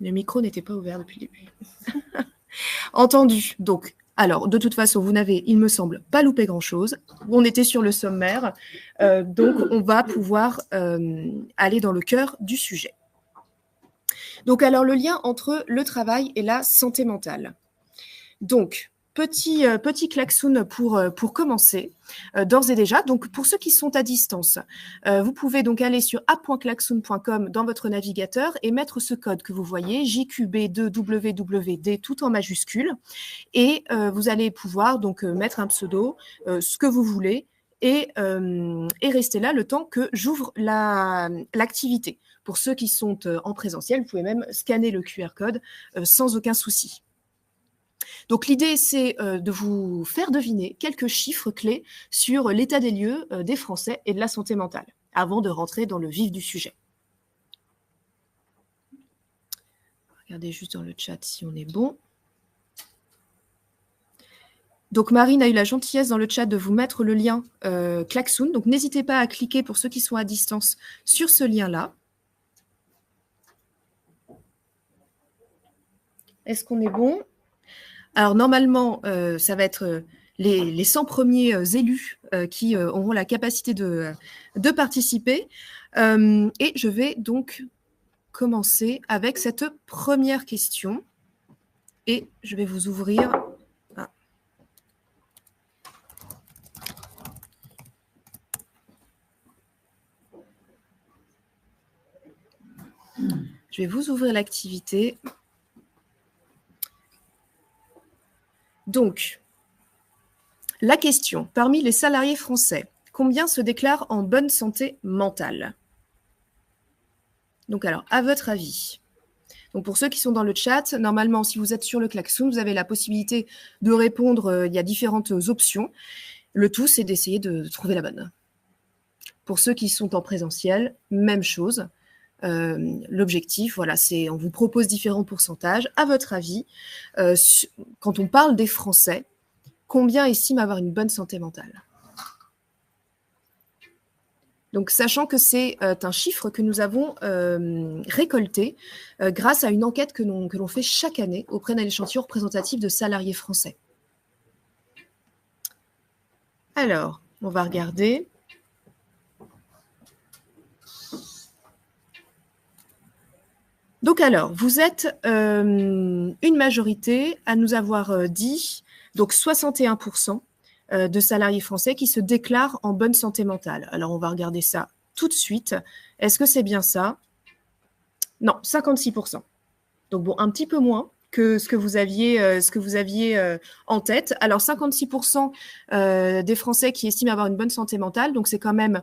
Le micro n'était pas ouvert depuis le début. Entendu. Donc, alors, de toute façon, vous n'avez, il me semble, pas loupé grand-chose. On était sur le sommaire. Donc, on va pouvoir aller dans le cœur du sujet. Donc, alors, le lien entre le travail et la santé mentale. Donc, petit klaxon pour commencer, d'ores et déjà. Donc, pour ceux qui sont à distance, vous pouvez donc aller sur app.klaxon.com dans votre navigateur et mettre ce code que vous voyez, JQB2WWD, tout en majuscule. Et vous allez pouvoir donc mettre un pseudo, ce que vous voulez, et rester là le temps que j'ouvre l'activité. Pour ceux qui sont en présentiel, vous pouvez même scanner le QR code sans aucun souci. Donc l'idée, c'est de vous faire deviner quelques chiffres clés sur l'état des lieux des Français et de la santé mentale, avant de rentrer dans le vif du sujet. Regardez juste dans le chat si on est bon. Donc Marine a eu la gentillesse dans le chat de vous mettre le lien Klaxoon. Donc n'hésitez pas à cliquer pour ceux qui sont à distance sur ce lien-là. Est-ce qu'on est bon? Alors normalement, ça va être les 100 premiers élus qui auront la capacité de participer. Et je vais donc commencer avec cette première question. Et je vais vous ouvrir... Je vais vous ouvrir l'activité. Donc, la question, parmi les salariés français, combien se déclarent en bonne santé mentale? Donc alors, à votre avis? Donc pour ceux qui sont dans le chat, normalement, si vous êtes sur le klaxon, vous avez la possibilité de répondre. Il y a différentes options. Le tout, c'est d'essayer de trouver la bonne. Pour ceux qui sont en présentiel, même chose. L'objectif, voilà, c'est on vous propose différents pourcentages. À votre avis, quand on parle des Français, combien estiment avoir une bonne santé mentale? Donc, sachant que c'est un chiffre que nous avons récolté grâce à une enquête que l'on fait chaque année auprès d'un échantillon représentatif de salariés français. Alors, on va regarder. Donc alors, vous êtes une majorité à nous avoir dit, donc 61% de salariés français qui se déclarent en bonne santé mentale. Alors, on va regarder ça tout de suite. Est-ce que c'est bien ça? Non, 56%. Donc bon, un petit peu moins que ce que vous aviez en tête. Alors, 56% des Français qui estiment avoir une bonne santé mentale, donc c'est quand même...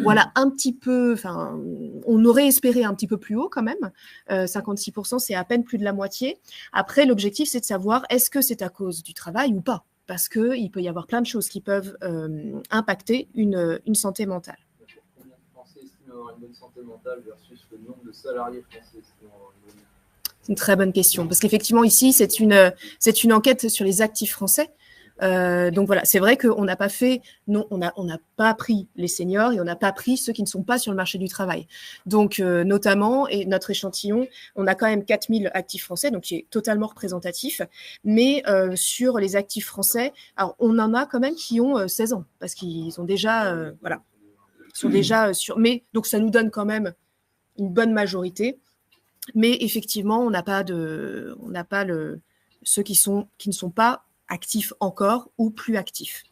Voilà, un petit peu, enfin, on aurait espéré un petit peu plus haut quand même. 56%, c'est à peine plus de la moitié. Après, l'objectif, c'est de savoir est-ce que c'est à cause du travail ou pas? Parce qu'il peut y avoir plein de choses qui peuvent impacter une santé mentale. Combien de Français estiment avoir une bonne santé mentale versus le nombre de salariés français estiment avoir une bonne? C'est une très bonne question, parce qu'effectivement, ici, c'est une enquête sur les actifs français. Donc voilà, c'est vrai qu'on n'a pas fait, non, on n'a pas pris les seniors et on n'a pas pris ceux qui ne sont pas sur le marché du travail. Donc notamment, et notre échantillon, on a quand même 4000 actifs français, donc qui est totalement représentatif. Mais sur les actifs français, alors on en a quand même qui ont 16 ans, parce qu'ils ont déjà, voilà, sont déjà sur. Mais donc ça nous donne quand même une bonne majorité. Mais effectivement, on n'a pas ceux qui ne sont pas actifs encore ou plus actifs.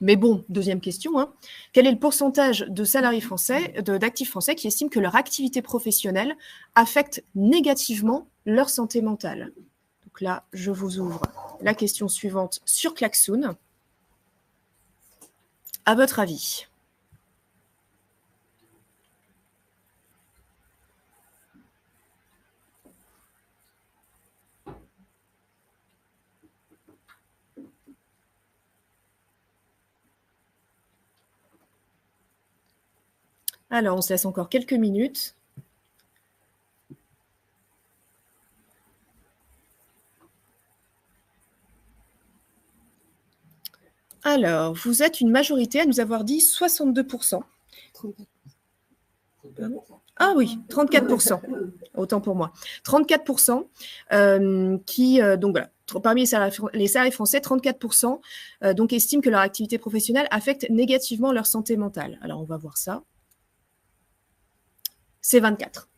Mais bon, deuxième question, hein. Quel est le pourcentage de salariés français, d'actifs français qui estiment que leur activité professionnelle affecte négativement leur santé mentale? Donc là, je vous ouvre la question suivante sur Klaxoon. À votre avis? Alors, on se laisse encore quelques minutes. Alors, vous êtes une majorité à nous avoir dit 62%. Ah oui, 34%, autant pour moi. 34% donc voilà, parmi les salariés français, 34% donc estiment que leur activité professionnelle affecte négativement leur santé mentale. Alors, on va voir ça. C'est 24.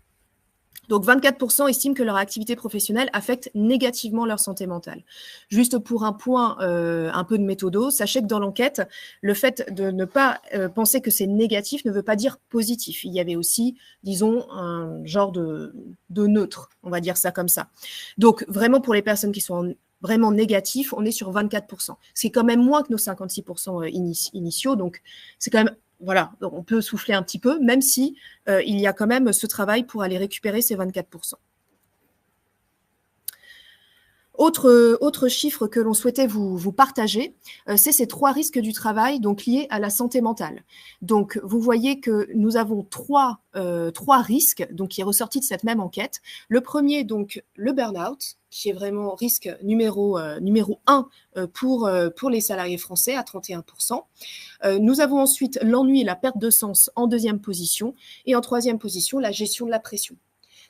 Donc 24% estiment que leur activité professionnelle affecte négativement leur santé mentale. Juste pour un point un peu de méthodo, sachez que dans l'enquête, le fait de ne pas penser que c'est négatif ne veut pas dire positif. Il y avait aussi, disons, un genre de neutre, on va dire ça comme ça. Donc vraiment pour les personnes qui sont vraiment négatifs, on est sur 24%. C'est quand même moins que nos 56% initiaux, donc c'est quand même... Voilà, donc on peut souffler un petit peu, même si il y a quand même ce travail pour aller récupérer ces 24%. Autre chiffre que l'on souhaitait vous partager, c'est ces 3 risques du travail donc liés à la santé mentale. Donc, vous voyez que nous avons trois risques donc, qui est ressorti de cette même enquête. Le premier, donc, le burn-out, qui est vraiment risque numéro 1 pour les salariés français à 31%. Nous avons ensuite l'ennui et la perte de sens en deuxième position. Et en troisième position, la gestion de la pression.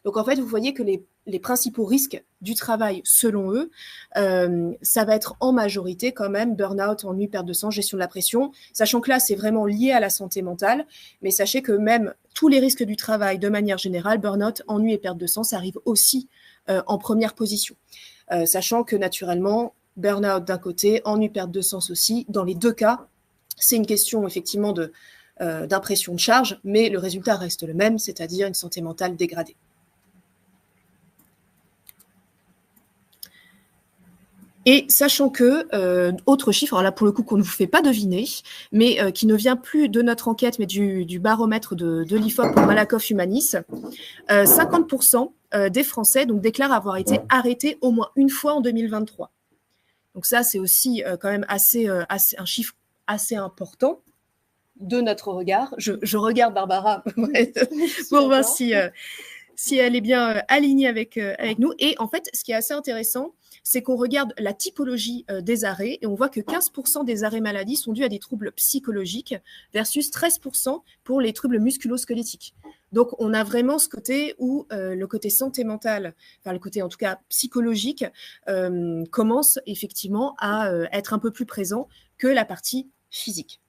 Donc, en fait, vous voyez que les principaux risques du travail, selon eux, ça va être en majorité quand même burn-out, ennui, perte de sens, gestion de la pression, sachant que là, c'est vraiment lié à la santé mentale, mais sachez que même tous les risques du travail, de manière générale, burn-out, ennui et perte de sens arrivent aussi en première position. Sachant que, naturellement, burn-out d'un côté, ennui, perte de sens aussi, dans les deux cas, c'est une question, effectivement, d'impression de charge, mais le résultat reste le même, c'est-à-dire une santé mentale dégradée. Et sachant que, autre chiffre, alors là pour le coup qu'on ne vous fait pas deviner, mais qui ne vient plus de notre enquête, mais du baromètre de l'IFOP pour Malakoff Humanis, 50% des Français donc, déclarent avoir été arrêtés au moins une fois en 2023. Donc ça, c'est aussi quand même un chiffre assez important de notre regard. Je regarde Barbara pour voir si elle est bien alignée avec nous. Et en fait, ce qui est assez intéressant, c'est qu'on regarde la typologie des arrêts et on voit que 15% des arrêts maladie sont dus à des troubles psychologiques versus 13% pour les troubles musculo-squelettiques. Donc, on a vraiment ce côté où le côté santé mentale, enfin le côté en tout cas psychologique, commence effectivement à être un peu plus présent que la partie physique.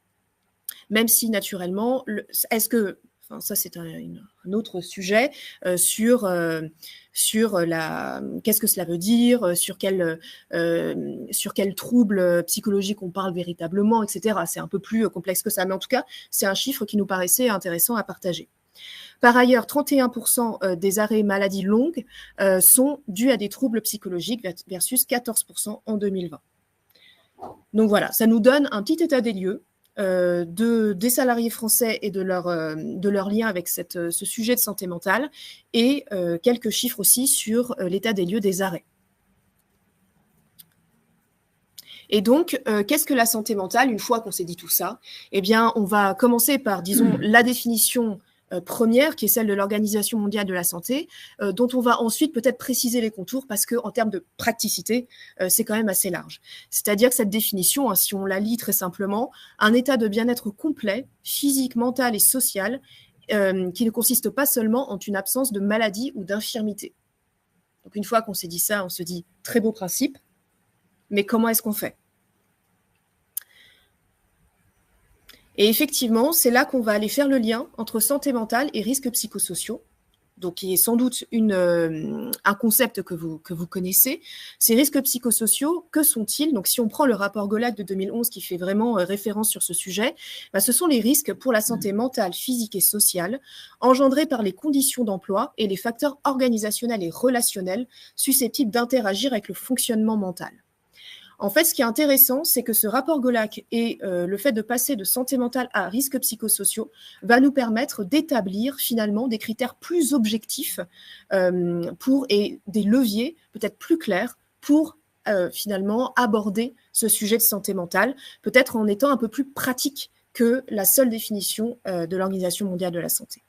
Même si naturellement, est-ce que... Enfin, ça, c'est un autre sujet sur qu'est-ce que cela veut dire, sur quel trouble psychologique on parle véritablement, etc. C'est un peu plus complexe que ça, mais en tout cas, c'est un chiffre qui nous paraissait intéressant à partager. Par ailleurs, 31% des arrêts maladies longues sont dus à des troubles psychologiques versus 14% en 2020. Donc voilà, ça nous donne un petit état des lieux des salariés français et de leur lien avec ce sujet de santé mentale et quelques chiffres aussi sur l'état des lieux des arrêts. Et donc, qu'est-ce que la santé mentale? Une fois qu'on s'est dit tout ça, eh bien, on va commencer par, disons, la définition première, qui est celle de l'Organisation mondiale de la santé, dont on va ensuite peut-être préciser les contours parce qu'en termes de praticité, c'est quand même assez large. C'est-à-dire que cette définition, si on la lit très simplement, un état de bien-être complet, physique, mental et social, qui ne consiste pas seulement en une absence de maladie ou d'infirmité. Donc une fois qu'on s'est dit ça, on se dit très beau principe, mais comment est-ce qu'on fait? Et effectivement, c'est là qu'on va aller faire le lien entre santé mentale et risques psychosociaux, donc qui est sans doute un concept que vous connaissez. Ces risques psychosociaux, que sont-ils? Donc si on prend le rapport Golac de 2011 qui fait vraiment référence sur ce sujet, ce sont les risques pour la santé mentale, physique et sociale engendrés par les conditions d'emploi et les facteurs organisationnels et relationnels susceptibles d'interagir avec le fonctionnement mental. En fait, ce qui est intéressant, c'est que ce rapport Golac et le fait de passer de santé mentale à risques psychosociaux va nous permettre d'établir finalement des critères plus objectifs et des leviers peut-être plus clairs pour finalement aborder ce sujet de santé mentale, peut-être en étant un peu plus pratique que la seule définition de l'Organisation mondiale de la santé.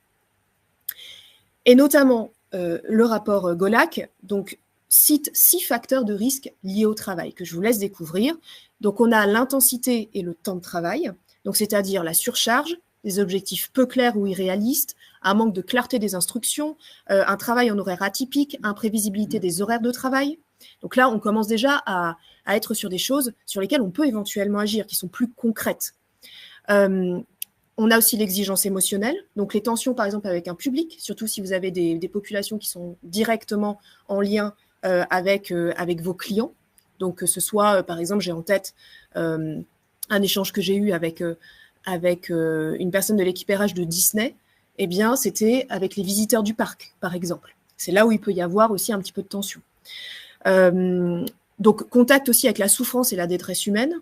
Et notamment, le rapport Golac, donc, cite 6 facteurs de risque liés au travail que je vous laisse découvrir. Donc, on a l'intensité et le temps de travail, donc c'est-à-dire la surcharge, des objectifs peu clairs ou irréalistes, un manque de clarté des instructions, un travail en horaire atypique, imprévisibilité des horaires de travail. Donc là, on commence déjà à être sur des choses sur lesquelles on peut éventuellement agir, qui sont plus concrètes. On a aussi l'exigence émotionnelle, donc les tensions par exemple avec un public, surtout si vous avez des populations qui sont directement en lien avec vos clients. Donc que ce soit, par exemple, j'ai en tête un échange que j'ai eu avec une personne de l'équipe RH de Disney, eh bien c'était avec les visiteurs du parc, par exemple. C'est là où il peut y avoir aussi un petit peu de tension. Donc, contact aussi avec la souffrance et la détresse humaine,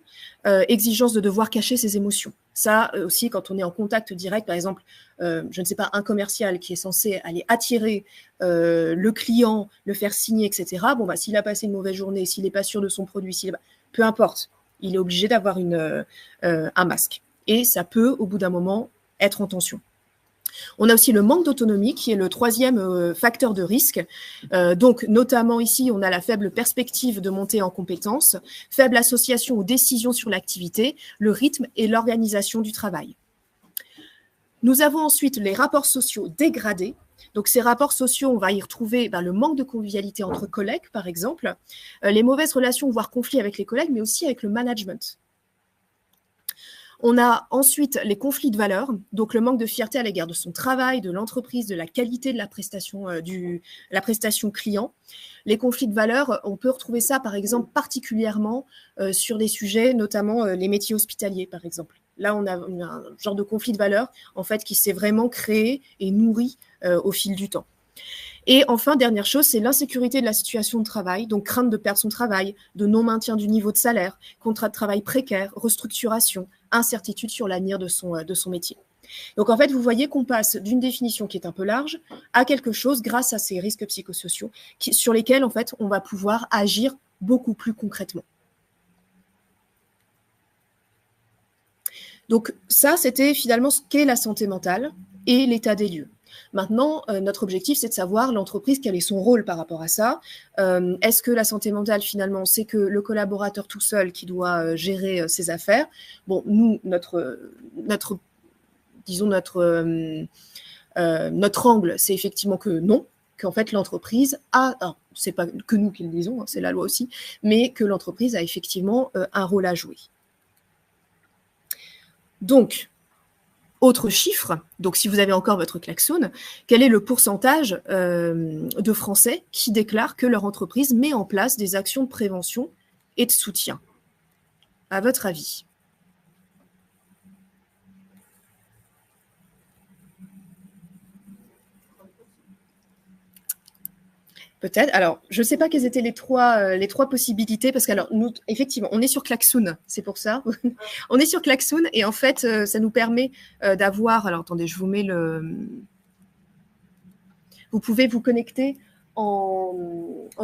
exigence de devoir cacher ses émotions. Ça aussi, quand on est en contact direct, par exemple, je ne sais pas, un commercial qui est censé aller attirer le client, le faire signer, etc. Bon, bah, s'il a passé une mauvaise journée, s'il n'est pas sûr de son produit, peu importe, il est obligé d'avoir un masque. Et ça peut, au bout d'un moment, être en tension. On a aussi le manque d'autonomie qui est le troisième facteur de risque. Donc, notamment ici, on a la faible perspective de montée en compétences, faible association aux décisions sur l'activité, le rythme et l'organisation du travail. Nous avons ensuite les rapports sociaux dégradés. Donc, ces rapports sociaux, on va y retrouver le manque de convivialité entre collègues, par exemple, les mauvaises relations, voire conflits avec les collègues, mais aussi avec le management. On a ensuite les conflits de valeurs, donc le manque de fierté à l'égard de son travail, de l'entreprise, de la qualité de la prestation client. Les conflits de valeurs, on peut retrouver ça par exemple particulièrement sur des sujets, notamment les métiers hospitaliers par exemple. Là, on a un genre de conflit de valeurs en fait qui s'est vraiment créé et nourri au fil du temps. Et enfin, dernière chose, c'est l'insécurité de la situation de travail, donc crainte de perdre son travail, de non-maintien du niveau de salaire, contrat de travail précaire, restructuration, incertitude sur l'avenir de son métier. Donc en fait, vous voyez qu'on passe d'une définition qui est un peu large à quelque chose grâce à ces risques psychosociaux sur lesquels en fait on va pouvoir agir beaucoup plus concrètement. Donc ça, c'était finalement ce qu'est la santé mentale et l'état des lieux. Maintenant, notre objectif, c'est de savoir l'entreprise, quel est son rôle par rapport à ça. Est-ce que la santé mentale, finalement, c'est que le collaborateur tout seul qui doit gérer ses affaires? Bon, nous, notre angle, c'est effectivement que non, qu'en fait, l'entreprise a, c'est pas que nous qui le disons, hein, c'est la loi aussi, mais que l'entreprise a effectivement un rôle à jouer. Donc, autre chiffre, donc si vous avez encore votre klaxon, quel est le pourcentage de Français qui déclarent que leur entreprise met en place des actions de prévention et de soutien? À votre avis? Peut-être. Alors, je ne sais pas quelles étaient les trois possibilités, parce que alors, nous, effectivement, on est sur Klaxoon, c'est pour ça. On est sur Klaxoon, et en fait, ça nous permet d'avoir... Alors, attendez, je vous mets le... Vous pouvez vous connecter en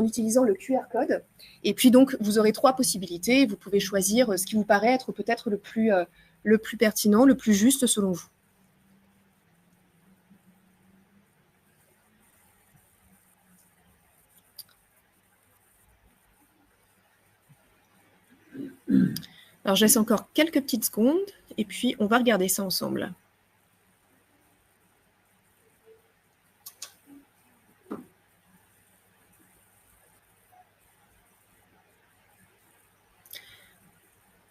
utilisant le QR code, et puis donc, vous aurez trois possibilités, vous pouvez choisir ce qui vous paraît être peut-être le plus pertinent, le plus juste selon vous. Alors, je laisse encore quelques petites secondes et puis on va regarder ça ensemble.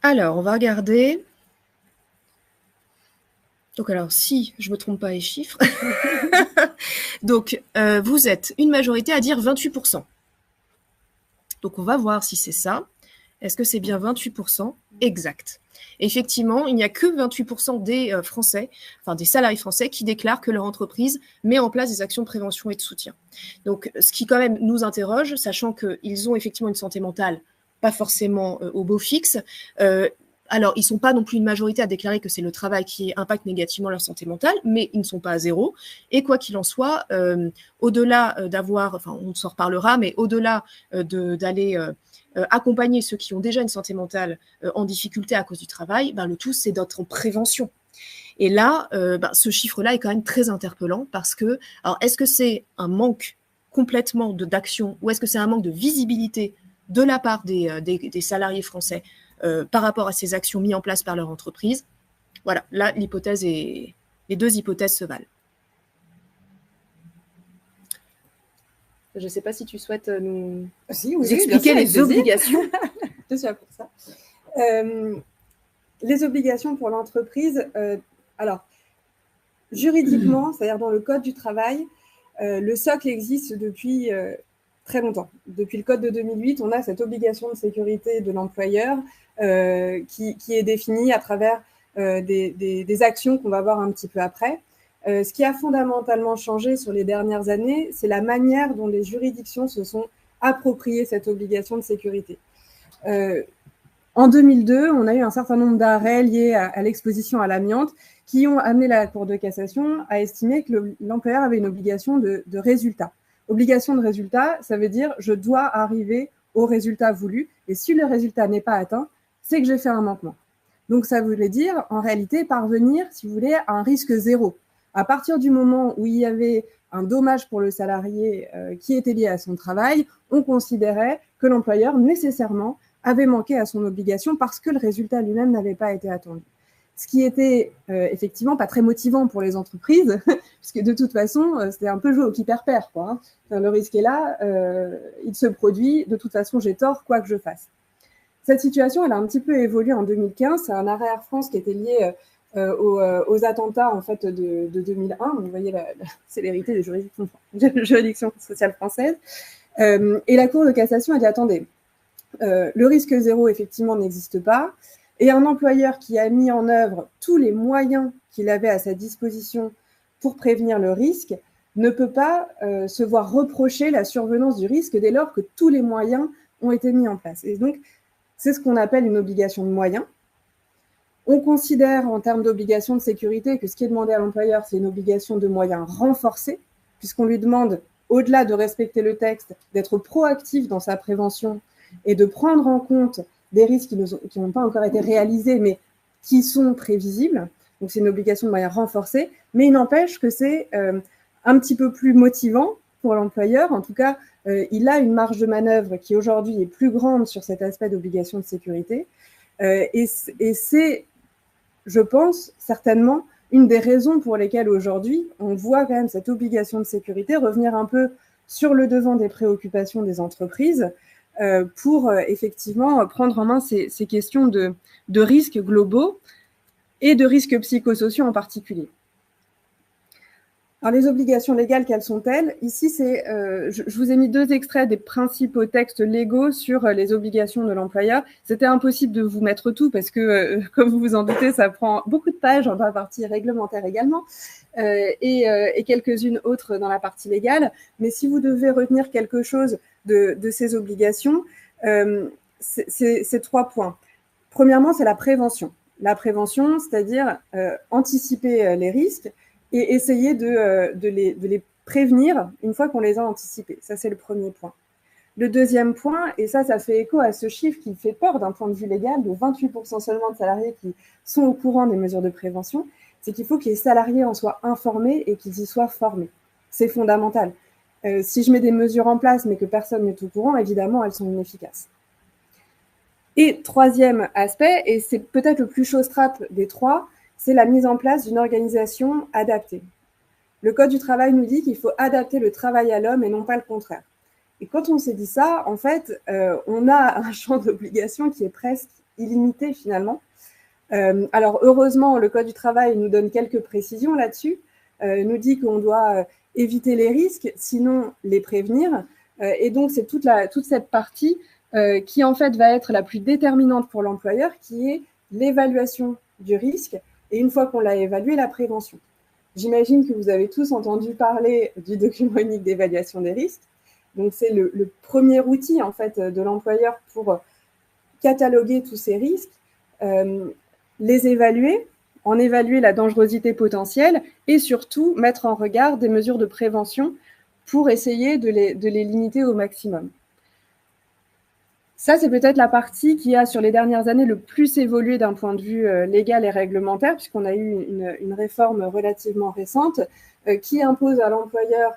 Alors, on va regarder. Donc, alors, si je ne me trompe pas les chiffres, donc vous êtes une majorité à dire 28%. Donc, on va voir si c'est ça. Est-ce que c'est bien 28%? Exact. Effectivement, il n'y a que 28% des Français, enfin des salariés français, qui déclarent que leur entreprise met en place des actions de prévention et de soutien. Donc, ce qui quand même nous interroge, sachant qu'ils ont effectivement une santé mentale, pas forcément au beau fixe. Alors, ils ne sont pas non plus une majorité à déclarer que c'est le travail qui impacte négativement leur santé mentale, mais ils ne sont pas à zéro. Et quoi qu'il en soit, au-delà d'avoir, enfin on s'en reparlera, mais au-delà d'aller... accompagner ceux qui ont déjà une santé mentale en difficulté à cause du travail, le tout, c'est d'être en prévention. Et là, ce chiffre-là est quand même très interpellant parce que, alors, est-ce que c'est un manque complètement d'action ou est-ce que c'est un manque de visibilité de la part des salariés français par rapport à ces actions mises en place par leur entreprise? Voilà, là, les deux hypothèses se valent. Je ne sais pas si tu souhaites nous expliquer les obligations. Je suis là pour ça. Les obligations pour l'entreprise, alors, juridiquement, c'est-à-dire dans le Code du travail, le socle existe depuis très longtemps. Depuis le Code de 2008, on a cette obligation de sécurité de l'employeur qui est définie à travers des actions qu'on va voir un petit peu après. Ce qui a fondamentalement changé sur les dernières années, c'est la manière dont les juridictions se sont appropriées cette obligation de sécurité. En 2002, on a eu un certain nombre d'arrêts liés à l'exposition à l'amiante qui ont amené la Cour de cassation à estimer que l'employeur avait une obligation de résultat. Obligation de résultat, ça veut dire je dois arriver au résultat voulu, et si le résultat n'est pas atteint, c'est que j'ai fait un manquement. Donc ça voulait dire, en réalité, parvenir, si vous voulez, à un risque zéro. À partir du moment où il y avait un dommage pour le salarié qui était lié à son travail, on considérait que l'employeur nécessairement avait manqué à son obligation parce que le résultat lui-même n'avait pas été attendu. Ce qui était effectivement pas très motivant pour les entreprises, puisque de toute façon, c'était un peu jouer au qui perd, quoi. Hein. Enfin, le risque est là, il se produit, de toute façon, j'ai tort, quoi que je fasse. Cette situation, elle a un petit peu évolué en 2015. C'est un arrêt Air France qui était lié aux attentats en fait, de 2001. Vous voyez la célérité des juridictions sociales françaises. Et la Cour de cassation a dit, attendez, le risque zéro, effectivement, n'existe pas. Et un employeur qui a mis en œuvre tous les moyens qu'il avait à sa disposition pour prévenir le risque ne peut pas se voir reprocher la survenance du risque dès lors que tous les moyens ont été mis en place. Et donc, c'est ce qu'on appelle une obligation de moyens. On considère en termes d'obligation de sécurité que ce qui est demandé à l'employeur, c'est une obligation de moyens renforcée, puisqu'on lui demande, au-delà de respecter le texte, d'être proactif dans sa prévention et de prendre en compte des risques qui n'ont pas encore été réalisés, mais qui sont prévisibles. Donc, c'est une obligation de moyens renforcée, mais il n'empêche que c'est un petit peu plus motivant pour l'employeur. En tout cas, il a une marge de manœuvre qui aujourd'hui est plus grande sur cet aspect d'obligation de sécurité. Et c'est, je pense, certainement une des raisons pour lesquelles aujourd'hui, on voit quand même cette obligation de sécurité revenir un peu sur le devant des préoccupations des entreprises pour effectivement prendre en main ces questions de risques globaux et de risques psychosociaux en particulier. Alors, les obligations légales, quelles sont-elles? Ici, je vous ai mis 2 extraits des principaux textes légaux sur les obligations de l'employeur. C'était impossible de vous mettre tout parce que, comme vous vous en doutez, ça prend beaucoup de pages dans la partie réglementaire également et quelques-unes autres dans la partie légale. Mais si vous devez retenir quelque chose de ces obligations, c'est 3 points. Premièrement, c'est la prévention. La prévention, c'est-à-dire anticiper les risques et essayer de les prévenir une fois qu'on les a anticipés. Ça, c'est le premier point. Le deuxième point, et ça fait écho à ce chiffre qui fait peur d'un point de vue légal, de 28% seulement de salariés qui sont au courant des mesures de prévention, c'est qu'il faut que les salariés en soient informés et qu'ils y soient formés. C'est fondamental. Si je mets des mesures en place mais que personne n'est au courant, évidemment, elles sont inefficaces. Et troisième aspect, et c'est peut-être le plus chausse-trappe des 3, c'est la mise en place d'une organisation adaptée. Le Code du travail nous dit qu'il faut adapter le travail à l'homme et non pas le contraire. Et quand on s'est dit ça, en fait, on a un champ d'obligation qui est presque illimité finalement. Alors heureusement, le Code du travail nous donne quelques précisions là-dessus, nous dit qu'on doit éviter les risques, sinon les prévenir. Et donc c'est toute cette partie qui en fait va être la plus déterminante pour l'employeur, qui est l'évaluation du risque. Et une fois qu'on l'a évalué, la prévention. J'imagine que vous avez tous entendu parler du document unique d'évaluation des risques. Donc, c'est le premier outil, en fait, de l'employeur pour cataloguer tous ces risques, les évaluer, en évaluer la dangerosité potentielle et surtout mettre en regard des mesures de prévention pour essayer de les limiter au maximum. Ça, c'est peut-être la partie qui a, sur les dernières années, le plus évolué d'un point de vue légal et réglementaire, puisqu'on a eu une réforme relativement récente qui impose à l'employeur,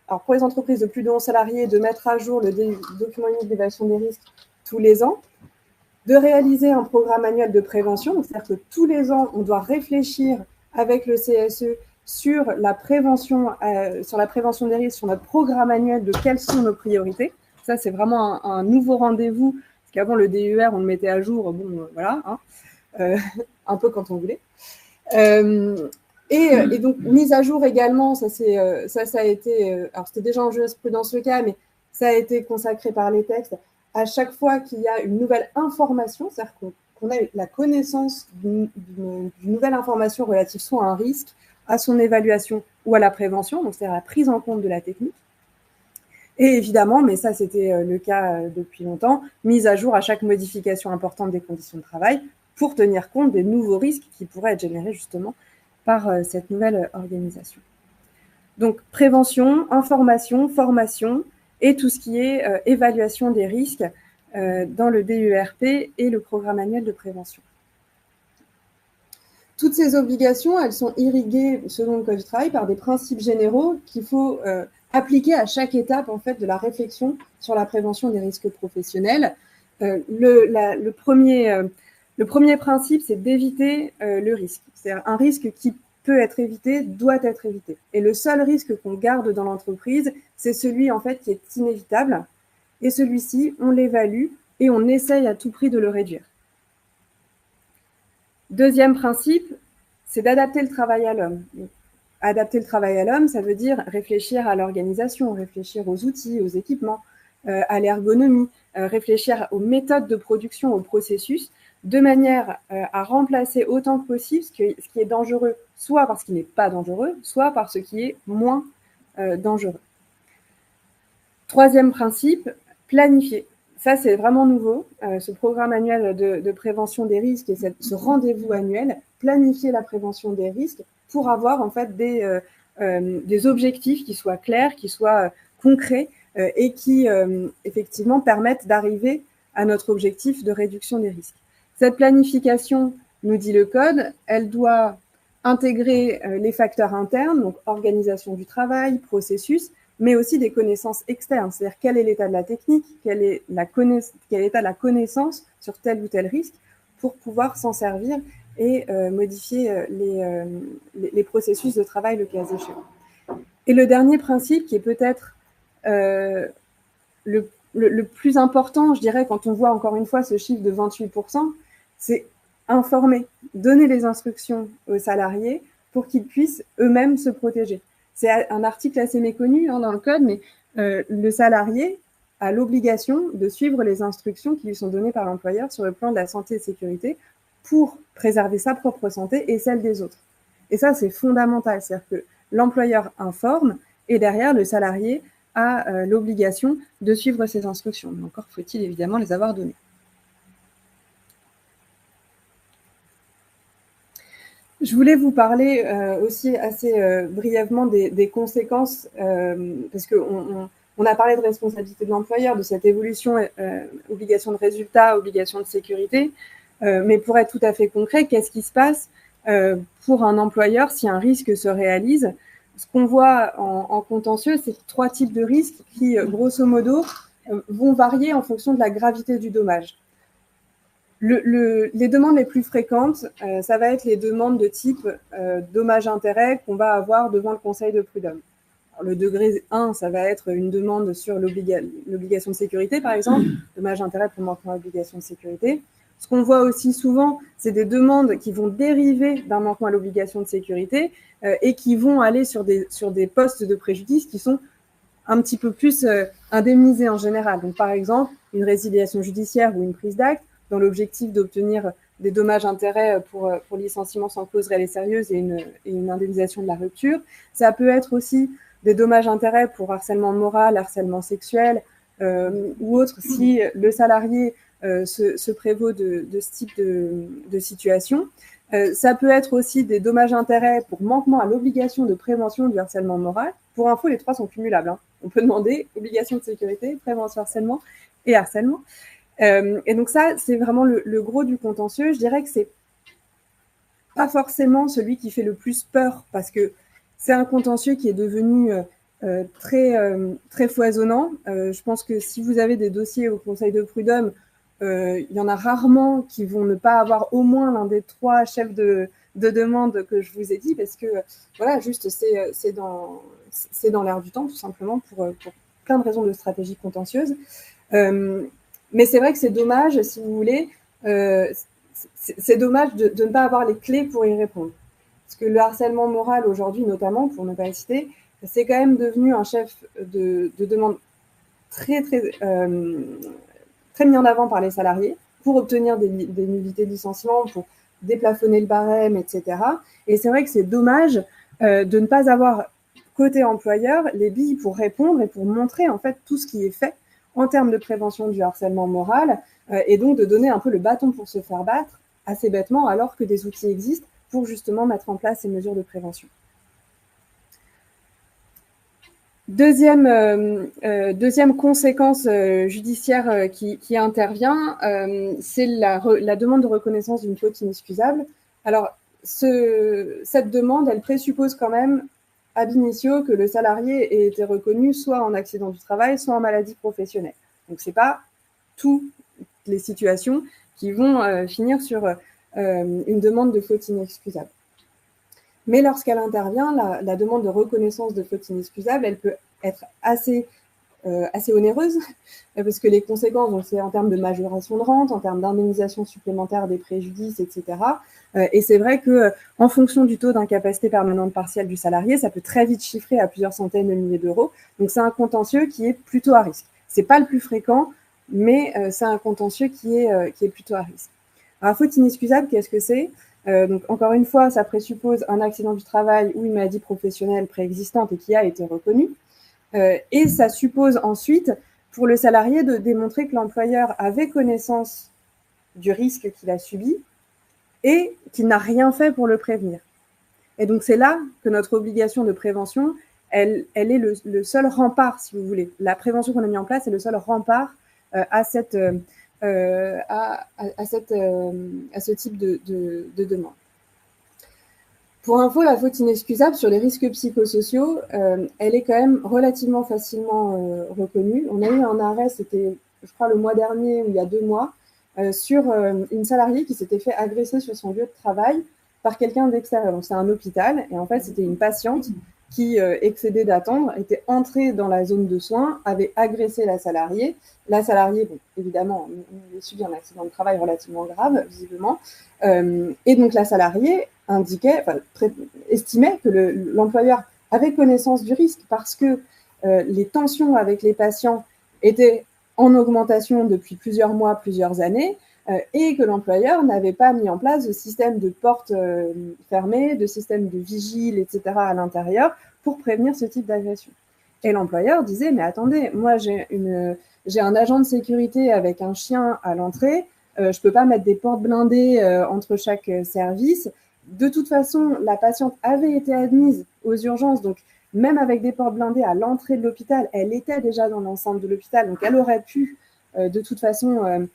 alors pour les entreprises de plus de 11 salariés, de mettre à jour le document unique d'évaluation des risques tous les ans. de réaliser un programme annuel de prévention. C'est-à-dire que tous les ans, on doit réfléchir avec le CSE sur la prévention des risques, sur notre programme annuel de quelles sont nos priorités. Ça, c'est vraiment un nouveau rendez-vous, parce qu'avant, le DUR, on le mettait à jour, voilà, hein, un peu quand on voulait. Et donc, mise à jour également, ça a été, alors c'était déjà en jurisprudence le cas, mais ça a été consacré par les textes. À chaque fois qu'il y a une nouvelle information, c'est-à-dire qu'on a la connaissance d'une nouvelle information relative soit à un risque, à son évaluation ou à la prévention, donc c'est-à-dire la prise en compte de la technique. Et évidemment, mais ça c'était le cas depuis longtemps, mise à jour à chaque modification importante des conditions de travail pour tenir compte des nouveaux risques qui pourraient être générés justement par cette nouvelle organisation. Donc prévention, information, formation et tout ce qui est évaluation des risques dans le DUERP et le programme annuel de prévention. Toutes ces obligations, elles sont irriguées, selon le Code du travail, par des principes généraux qu'il faut appliquer à chaque étape en fait, de la réflexion sur la prévention des risques professionnels. Le premier principe, c'est d'éviter le risque. C'est-à-dire un risque qui peut être évité, doit être évité. Et le seul risque qu'on garde dans l'entreprise, c'est celui en fait qui est inévitable. Et celui-ci, on l'évalue et on essaye à tout prix de le réduire. Deuxième principe, c'est d'adapter le travail à l'homme. Adapter le travail à l'homme, ça veut dire réfléchir à l'organisation, réfléchir aux outils, aux équipements, à l'ergonomie, réfléchir aux méthodes de production, aux processus, de manière à remplacer autant que possible ce qui est dangereux, soit parce qu'il n'est pas dangereux, soit par ce qui est moins dangereux. Troisième principe, planifier. Ça, c'est vraiment nouveau, ce programme annuel de prévention des risques et ce rendez-vous annuel, planifier la prévention des risques pour avoir en fait des objectifs qui soient clairs, qui soient concrets et qui effectivement permettent d'arriver à notre objectif de réduction des risques. Cette planification, nous dit le Code, elle doit intégrer les facteurs internes, donc organisation du travail, processus, mais aussi des connaissances externes, c'est-à-dire quel est l'état de la technique, quel est l'état de la connaissance sur tel ou tel risque pour pouvoir s'en servir et modifier les processus de travail le cas échéant. Et le dernier principe qui est peut-être le plus important, je dirais, quand on voit encore une fois ce chiffre de 28%, c'est informer, donner les instructions aux salariés pour qu'ils puissent eux-mêmes se protéger. C'est un article assez méconnu dans le Code, mais le salarié a l'obligation de suivre les instructions qui lui sont données par l'employeur sur le plan de la santé et sécurité pour préserver sa propre santé et celle des autres. Et ça, c'est fondamental. C'est-à-dire que l'employeur informe et derrière, le salarié a l'obligation de suivre ces instructions. Mais encore faut-il évidemment les avoir données. Je voulais vous parler aussi assez brièvement des conséquences, parce qu'on a parlé de responsabilité de l'employeur, de cette évolution, obligation de résultat, obligation de sécurité, mais pour être tout à fait concret, qu'est-ce qui se passe pour un employeur si un risque se réalise? Ce qu'on voit en contentieux, c'est 3 types de risques qui, grosso modo, vont varier en fonction de la gravité du dommage. Les demandes les plus fréquentes, ça va être les demandes de type dommage-intérêt qu'on va avoir devant le Conseil de prud'homme. Le degré 1, ça va être une demande sur l'obligation de sécurité, par exemple, dommage-intérêt pour manquement à l'obligation de sécurité. Ce qu'on voit aussi souvent, c'est des demandes qui vont dériver d'un manquement à l'obligation de sécurité et qui vont aller sur des postes de préjudice qui sont un petit peu plus indemnisés en général. Donc, par exemple, une résiliation judiciaire ou une prise d'acte, dans l'objectif d'obtenir des dommages-intérêts pour licenciement sans cause réelle et sérieuse et une indemnisation de la rupture. Ça peut être aussi des dommages-intérêts pour harcèlement moral, harcèlement sexuel ou autre, si le salarié se prévaut de ce type de situation. Ça peut être aussi des dommages-intérêts pour manquement à l'obligation de prévention du harcèlement moral. Pour info, les 3 sont cumulables. Hein. On peut demander obligation de sécurité, prévention harcèlement et harcèlement. Et donc ça, c'est vraiment le gros du contentieux. Je dirais que c'est pas forcément celui qui fait le plus peur, parce que c'est un contentieux qui est devenu très foisonnant. Je pense que si vous avez des dossiers au Conseil de prud'homme, il y en a rarement qui vont ne pas avoir au moins l'un des 3 chefs de demande que je vous ai dit, parce que voilà, juste c'est dans l'air du temps, tout simplement, pour plein de raisons de stratégie contentieuse. Mais c'est vrai que c'est dommage, si vous voulez, c'est dommage de ne pas avoir les clés pour y répondre. Parce que le harcèlement moral aujourd'hui, notamment, pour ne pas le citer, c'est quand même devenu un chef de demande très mis en avant par les salariés pour obtenir des nullités de licenciement, pour déplafonner le barème, etc. Et c'est vrai que c'est dommage de ne pas avoir, côté employeur, les billes pour répondre et pour montrer en fait tout ce qui est fait en termes de prévention du harcèlement moral, et donc de donner un peu le bâton pour se faire battre, assez bêtement, alors que des outils existent pour justement mettre en place ces mesures de prévention. Deuxième conséquence judiciaire qui intervient, c'est la demande de reconnaissance d'une faute inexcusable. Alors, cette demande, elle présuppose quand même ab initio que le salarié ait été reconnu soit en accident du travail, soit en maladie professionnelle. Donc, ce n'est pas toutes les situations qui vont finir sur une demande de faute inexcusable. Mais lorsqu'elle intervient, la demande de reconnaissance de faute inexcusable, elle peut être assez onéreuse, parce que les conséquences, donc c'est en termes de majoration de rente, en termes d'indemnisation supplémentaire des préjudices, etc. Et c'est vrai que, en fonction du taux d'incapacité permanente partielle du salarié, ça peut très vite chiffrer à plusieurs centaines de milliers d'euros. Donc c'est un contentieux qui est plutôt à risque. C'est pas le plus fréquent, mais c'est un contentieux qui est plutôt à risque. Alors, faute inexcusable, qu'est-ce que c'est ? Donc, encore une fois, ça présuppose un accident du travail ou une maladie professionnelle préexistante et qui a été reconnue. Et ça suppose ensuite, pour le salarié, de démontrer que l'employeur avait connaissance du risque qu'il a subi et qu'il n'a rien fait pour le prévenir. Et donc, c'est là que notre obligation de prévention, elle est le seul rempart, si vous voulez. La prévention qu'on a mis en place est le seul rempart à ce type de demande. Pour info, la faute inexcusable sur les risques psychosociaux, elle est quand même relativement facilement reconnue. On a eu un arrêt, c'était, je crois, le mois dernier ou il y a 2 mois, sur une salariée qui s'était fait agresser sur son lieu de travail par quelqu'un d'extérieur. Donc, c'est un hôpital, et en fait, c'était une patiente qui, excédée d'attendre, était entrée dans la zone de soins, avait agressé la salariée. La salariée, bon, évidemment, elle a subi un accident de travail relativement grave, visiblement. Et donc, la salariée estimait que l'employeur avait connaissance du risque parce que les tensions avec les patients étaient en augmentation depuis plusieurs mois, plusieurs années, et que l'employeur n'avait pas mis en place de système de portes fermées, de système de vigile, etc. à l'intérieur pour prévenir ce type d'agression. Et l'employeur disait, mais attendez, moi j'ai un agent de sécurité avec un chien à l'entrée, je peux pas mettre des portes blindées entre chaque service. De toute façon, la patiente avait été admise aux urgences, donc même avec des portes blindées à l'entrée de l'hôpital, elle était déjà dans l'enceinte de l'hôpital, donc elle aurait pu de toute façon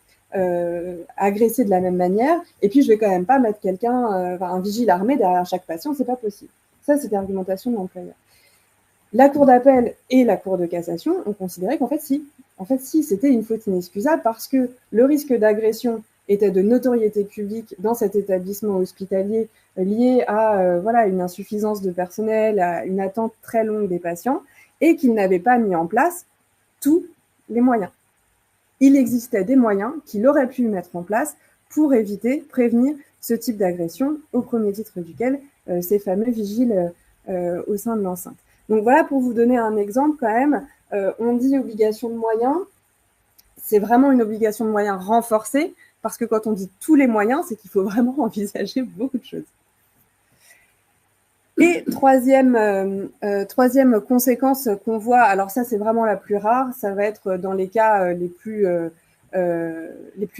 agresser de la même manière. Et puis, je vais quand même pas mettre un vigile armé derrière chaque patient, c'est pas possible. Ça, c'était l'argumentation de l'employeur. La Cour d'appel et la Cour de cassation ont considéré qu'en fait, si, c'était une faute inexcusable parce que le risque d'agression était de notoriété publique dans cet établissement hospitalier lié à une insuffisance de personnel, à une attente très longue des patients, et qu'il n'avait pas mis en place tous les moyens. Il existait des moyens qu'il aurait pu mettre en place pour éviter, prévenir ce type d'agression, au premier titre duquel ces fameux vigiles au sein de l'enceinte. Donc voilà, pour vous donner un exemple quand même, on dit obligation de moyens, c'est vraiment une obligation de moyens renforcée, parce que quand on dit tous les moyens, c'est qu'il faut vraiment envisager beaucoup de choses. Et troisième conséquence qu'on voit, alors ça c'est vraiment la plus rare, ça va être dans les cas les plus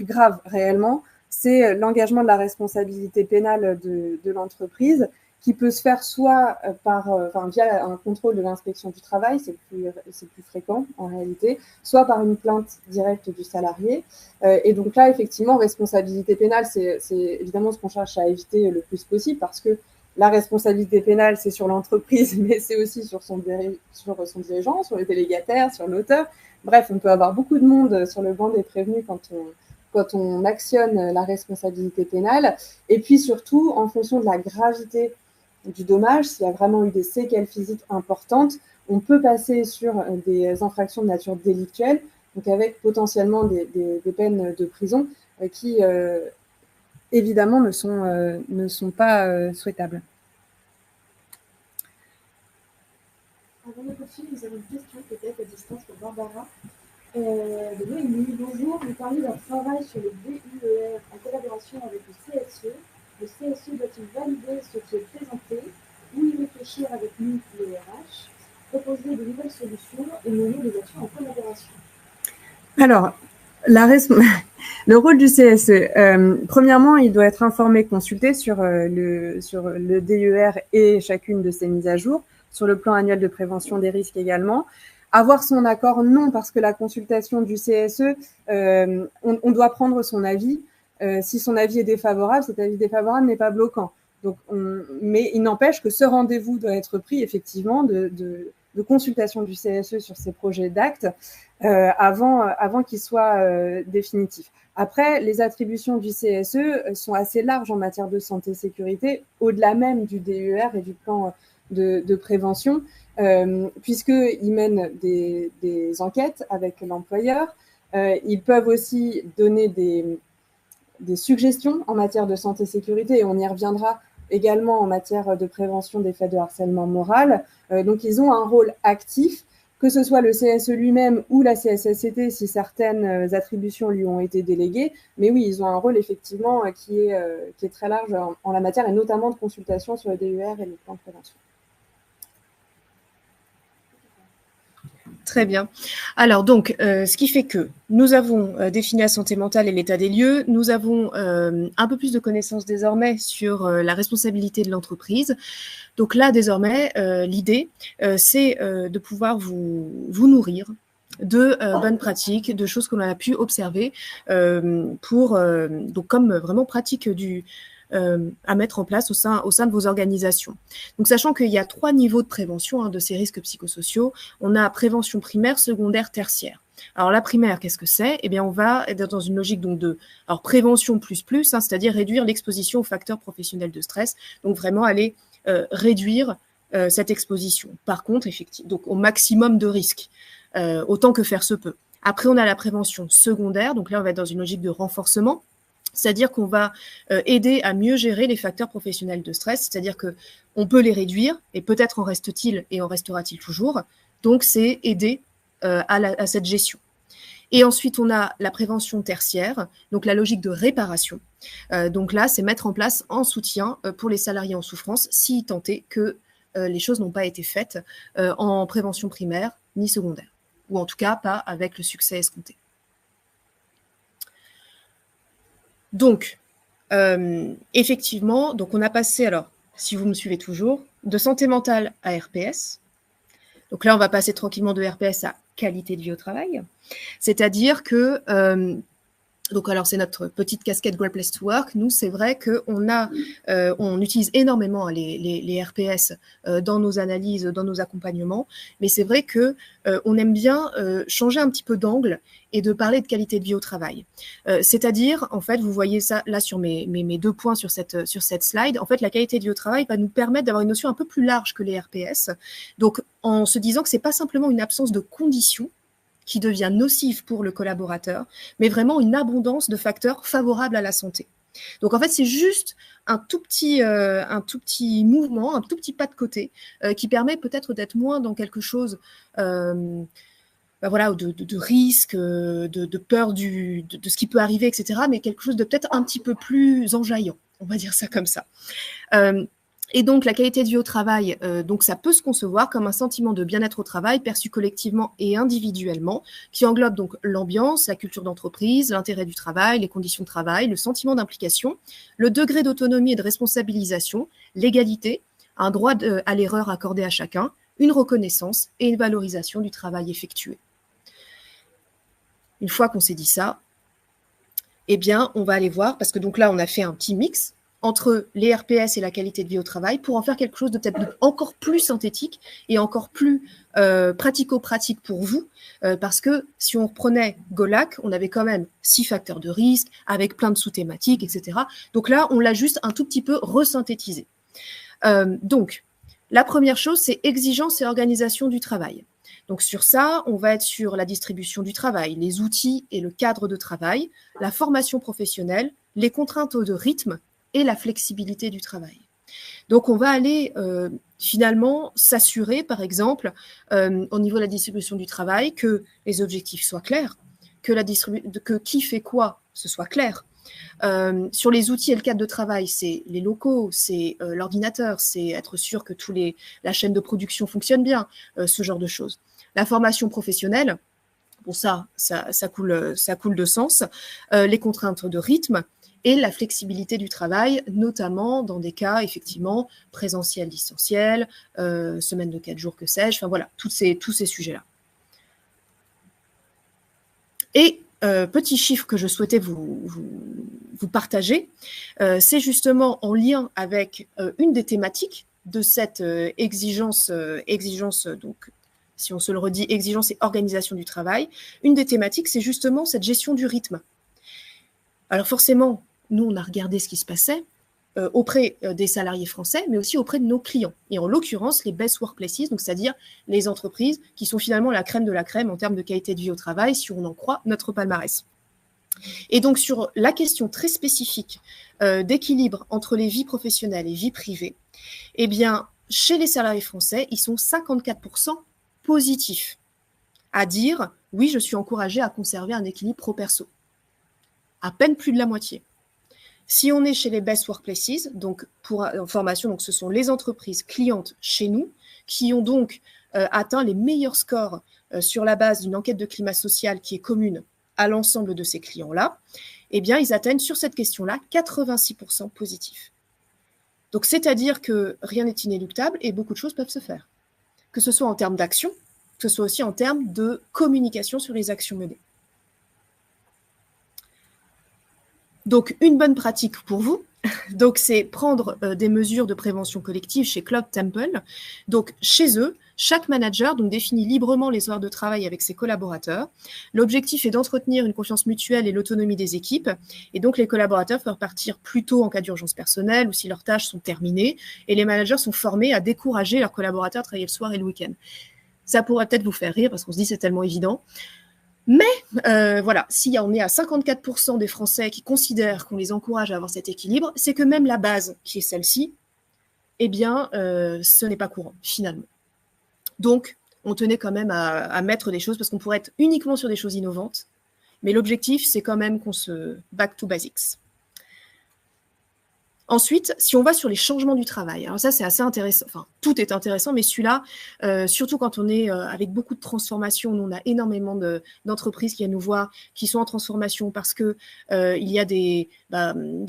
graves réellement, c'est l'engagement de la responsabilité pénale de l'entreprise, qui peut se faire soit via un contrôle de l'inspection du travail, c'est plus fréquent en réalité, soit par une plainte directe du salarié. Et donc là, effectivement, responsabilité pénale, c'est évidemment ce qu'on cherche à éviter le plus possible, parce que la responsabilité pénale, c'est sur l'entreprise, mais c'est aussi sur son dirigeant, sur les délégataires, sur l'auteur. Bref, on peut avoir beaucoup de monde sur le banc des prévenus quand quand on actionne la responsabilité pénale. Et puis surtout, en fonction de la gravité du dommage, s'il y a vraiment eu des séquelles physiques importantes, on peut passer sur des infractions de nature délictuelle, donc avec potentiellement des peines de prison qui, évidemment, ne sont pas souhaitables. Avant de poursuivre, nous avons une question peut-être à distance pour Barbara. De Noémie, bonjour, vous parlez d'un travail sur le DUER en collaboration avec le CSE. Le CSE doit-il valider ce qui est présenté ou y réfléchir avec nous, le RH, proposer de nouvelles solutions et mener des actions en collaboration? Alors, le rôle du CSE, premièrement, il doit être informé, consulté sur le DUER et chacune de ses mises à jour, sur le plan annuel de prévention des risques également. Avoir son accord, non, parce que la consultation du CSE, on doit prendre son avis. Si son avis est défavorable, cet avis défavorable n'est pas bloquant. Donc, mais il n'empêche que ce rendez-vous doit être pris effectivement de consultation du CSE sur ces projets d'actes avant qu'ils soient définitifs. Après, les attributions du CSE sont assez larges en matière de santé et sécurité, au-delà même du DUER et du plan de prévention, puisqu'ils mènent des enquêtes avec l'employeur. Ils peuvent aussi donner des suggestions en matière de santé et sécurité, et on y reviendra également en matière de prévention des faits de harcèlement moral. Donc, ils ont un rôle actif, que ce soit le CSE lui-même ou la CSSCT, si certaines attributions lui ont été déléguées. Mais oui, ils ont un rôle effectivement qui est très large en la matière, et notamment de consultation sur le DUER et le plan de prévention. Très bien. Alors donc, ce qui fait que nous avons défini la santé mentale et l'état des lieux. Nous avons un peu plus de connaissances désormais sur la responsabilité de l'entreprise. Donc là, désormais, l'idée, c'est de pouvoir vous nourrir de bonnes pratiques, de choses que l'on a pu observer donc comme vraiment pratique à mettre en place au sein de vos organisations. Donc, sachant qu'il y a 3 niveaux de prévention de ces risques psychosociaux, on a prévention primaire, secondaire, tertiaire. Alors, la primaire, qu'est-ce que c'est? Eh bien, on va être dans une logique donc de prévention plus, c'est-à-dire réduire l'exposition aux facteurs professionnels de stress, donc vraiment aller réduire cette exposition. Par contre, effectivement, donc au maximum de risques, autant que faire se peut. Après, on a la prévention secondaire, donc là, on va être dans une logique de renforcement. C'est-à-dire qu'on va aider à mieux gérer les facteurs professionnels de stress, c'est-à-dire qu'on peut les réduire, et peut-être en reste-t-il et en restera-t-il toujours. Donc, c'est aider à cette gestion. Et ensuite, on a la prévention tertiaire, donc la logique de réparation. Donc là, c'est mettre en place un soutien pour les salariés en souffrance, si tant est que les choses n'ont pas été faites en prévention primaire ni secondaire, ou en tout cas pas avec le succès escompté. Donc, effectivement, donc on a passé, alors, si vous me suivez toujours, de santé mentale à RPS. Donc là, on va passer tranquillement de RPS à qualité de vie au travail. C'est-à-dire que, donc alors c'est notre petite casquette Great Place to Work. Nous, c'est vrai on utilise énormément les RPS dans nos analyses, dans nos accompagnements, mais c'est vrai que on aime bien changer un petit peu d'angle et de parler de qualité de vie au travail. C'est-à-dire, en fait, vous voyez ça là sur mes 2 points sur cette slide. En fait, la qualité de vie au travail va nous permettre d'avoir une notion un peu plus large que les RPS. Donc, en se disant que c'est pas simplement une absence de conditions qui devient nocive pour le collaborateur, mais vraiment une abondance de facteurs favorables à la santé. Donc en fait, c'est juste un tout petit mouvement, un tout petit pas de côté qui permet peut-être d'être moins dans quelque chose de risque, de peur de ce qui peut arriver, etc., mais quelque chose de peut-être un petit peu plus enjaillant, on va dire ça comme ça. Et donc, la qualité de vie au travail, donc ça peut se concevoir comme un sentiment de bien-être au travail perçu collectivement et individuellement, qui englobe donc l'ambiance, la culture d'entreprise, l'intérêt du travail, les conditions de travail, le sentiment d'implication, le degré d'autonomie et de responsabilisation, l'égalité, un droit à l'erreur accordé à chacun, une reconnaissance et une valorisation du travail effectué. Une fois qu'on s'est dit ça, eh bien, on va aller voir, parce que donc là, on a fait un petit mix entre les RPS et la qualité de vie au travail pour en faire quelque chose de peut-être encore plus synthétique et encore plus pratico-pratique pour vous, parce que si on reprenait GOLAC, on avait quand même 6 facteurs de risque avec plein de sous-thématiques, etc. Donc là, on l'a juste un tout petit peu resynthétisé. Donc, la première chose, c'est exigence et organisation du travail. Donc sur ça, on va être sur la distribution du travail, les outils et le cadre de travail, la formation professionnelle, les contraintes de rythme et la flexibilité du travail. Donc on va aller finalement s'assurer, par exemple, au niveau de la distribution du travail, que les objectifs soient clairs, que qui fait quoi, ce soit clair. Sur les outils et le cadre de travail, c'est les locaux, c'est l'ordinateur, c'est être sûr que la chaîne de production fonctionne bien, ce genre de choses. La formation professionnelle, bon ça coule de sens, les contraintes de rythme et la flexibilité du travail, notamment dans des cas effectivement présentiel, distanciel, semaine de 4 jours, que sais-je, enfin voilà, tous ces sujets-là. Et petit chiffre que je souhaitais vous partager, c'est justement en lien avec une des thématiques de cette exigence, donc si on se le redit, exigence et organisation du travail. Une des thématiques, c'est justement cette gestion du rythme. Alors forcément, nous, on a regardé ce qui se passait auprès des salariés français, mais aussi auprès de nos clients. Et en l'occurrence, les best workplaces, donc c'est-à-dire les entreprises qui sont finalement la crème de la crème en termes de qualité de vie au travail, si on en croit notre palmarès. Et donc sur la question très spécifique d'équilibre entre les vies professionnelles et vies privées, eh bien, chez les salariés français, ils sont 54% positifs à dire « oui, je suis encouragé à conserver un équilibre pro-perso ». À peine plus de la moitié. Si on est chez les best workplaces, donc pour information, donc ce sont les entreprises clientes chez nous qui ont donc atteint les meilleurs scores sur la base d'une enquête de climat social qui est commune à l'ensemble de ces clients-là, eh bien, ils atteignent sur cette question-là 86% positifs. Donc, c'est-à-dire que rien n'est inéluctable et beaucoup de choses peuvent se faire, que ce soit en termes d'action, que ce soit aussi en termes de communication sur les actions menées. Donc, une bonne pratique pour vous, donc c'est prendre des mesures de prévention collective chez Cloud Temple. Donc, chez eux, chaque manager donc, définit librement les horaires de travail avec ses collaborateurs. L'objectif est d'entretenir une confiance mutuelle et l'autonomie des équipes. Et donc, les collaborateurs peuvent partir plus tôt en cas d'urgence personnelle ou si leurs tâches sont terminées. Et les managers sont formés à décourager leurs collaborateurs à travailler le soir et le week-end. Ça pourrait peut-être vous faire rire parce qu'on se dit c'est tellement évident. Mais voilà, si on est à 54% des Français qui considèrent qu'on les encourage à avoir cet équilibre, c'est que même la base, qui est celle-ci, eh bien, ce n'est pas courant, finalement. Donc, on tenait quand même à mettre des choses, parce qu'on pourrait être uniquement sur des choses innovantes, mais l'objectif, c'est quand même qu'on se back to basics. Ensuite, si on va sur les changements du travail, alors ça c'est assez intéressant, enfin tout est intéressant, mais celui-là, surtout quand on est avec beaucoup de transformations, on a énormément d'entreprises qui viennent nous voir, qui sont en transformation parce que il y a des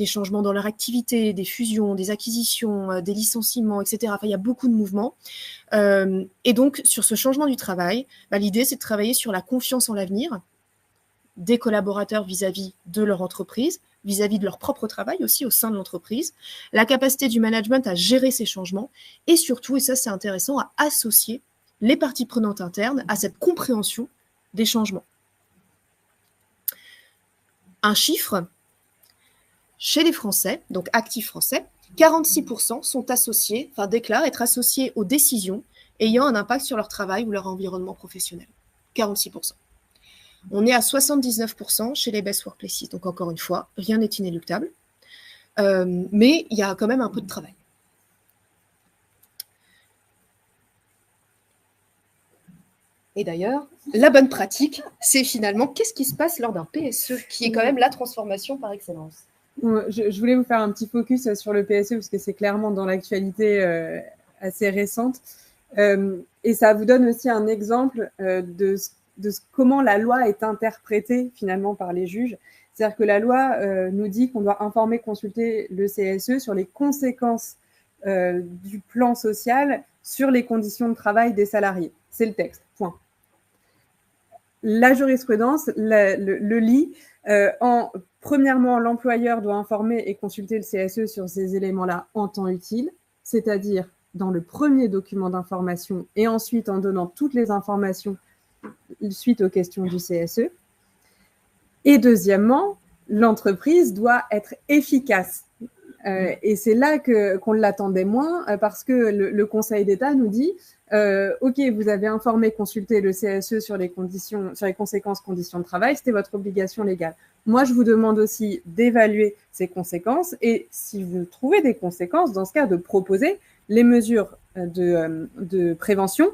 changements dans leur activité, des fusions, des acquisitions, des licenciements, etc. Enfin, il y a beaucoup de mouvements. Et donc, sur ce changement du travail, l'idée c'est de travailler sur la confiance en l'avenir des collaborateurs vis-à-vis de leur entreprise, vis-à-vis de leur propre travail aussi au sein de l'entreprise, la capacité du management à gérer ces changements et surtout, et ça c'est intéressant, à associer les parties prenantes internes à cette compréhension des changements. Un chiffre, chez les Français, donc actifs français, 46% sont associés, enfin déclarent être associés aux décisions ayant un impact sur leur travail ou leur environnement professionnel. 46%. On est à 79% chez les best workplaces. Donc, encore une fois, rien n'est inéluctable. Mais il y a quand même un peu de travail. Et d'ailleurs, la bonne pratique, c'est finalement qu'est-ce qui se passe lors d'un PSE, qui est quand même la transformation par excellence. Je voulais vous faire un petit focus sur le PSE, parce que c'est clairement dans l'actualité assez récente. Et ça vous donne aussi un exemple de comment la loi est interprétée finalement par les juges. C'est-à-dire que la loi nous dit qu'on doit informer, consulter le CSE sur les conséquences du plan social sur les conditions de travail des salariés. C'est le texte, point. La jurisprudence le lit en premièrement, l'employeur doit informer et consulter le CSE sur ces éléments-là en temps utile, c'est-à-dire dans le premier document d'information et ensuite en donnant toutes les informations suite aux questions du CSE. Et deuxièmement, l'entreprise doit être efficace. Et c'est là qu'on l'attendait moins, parce que le Conseil d'État nous dit OK, vous avez informé, consulté le CSE sur les conséquences conditions de travail, c'était votre obligation légale. Moi, je vous demande aussi d'évaluer ces conséquences et si vous trouvez des conséquences, dans ce cas, de proposer les mesures de prévention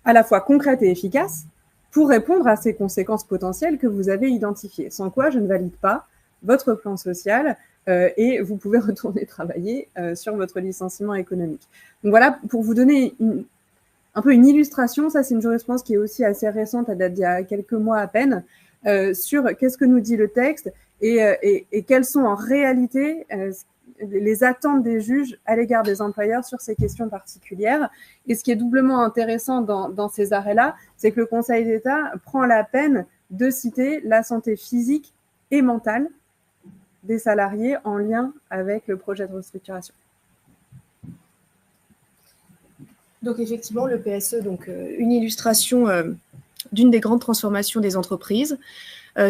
à la fois concrètes et efficaces pour répondre à ces conséquences potentielles que vous avez identifiées. Sans quoi, je ne valide pas votre plan social et vous pouvez retourner travailler sur votre licenciement économique. Donc voilà, pour vous donner un peu une illustration, ça c'est une jurisprudence qui est aussi assez récente, elle date d'il y a quelques mois à peine, sur qu'est-ce que nous dit le texte et quelles sont en réalité les attentes des juges à l'égard des employeurs sur ces questions particulières. Et ce qui est doublement intéressant dans ces arrêts-là, c'est que le Conseil d'État prend la peine de citer la santé physique et mentale des salariés en lien avec le projet de restructuration. Donc effectivement, le PSE, donc une illustration d'une des grandes transformations des entreprises.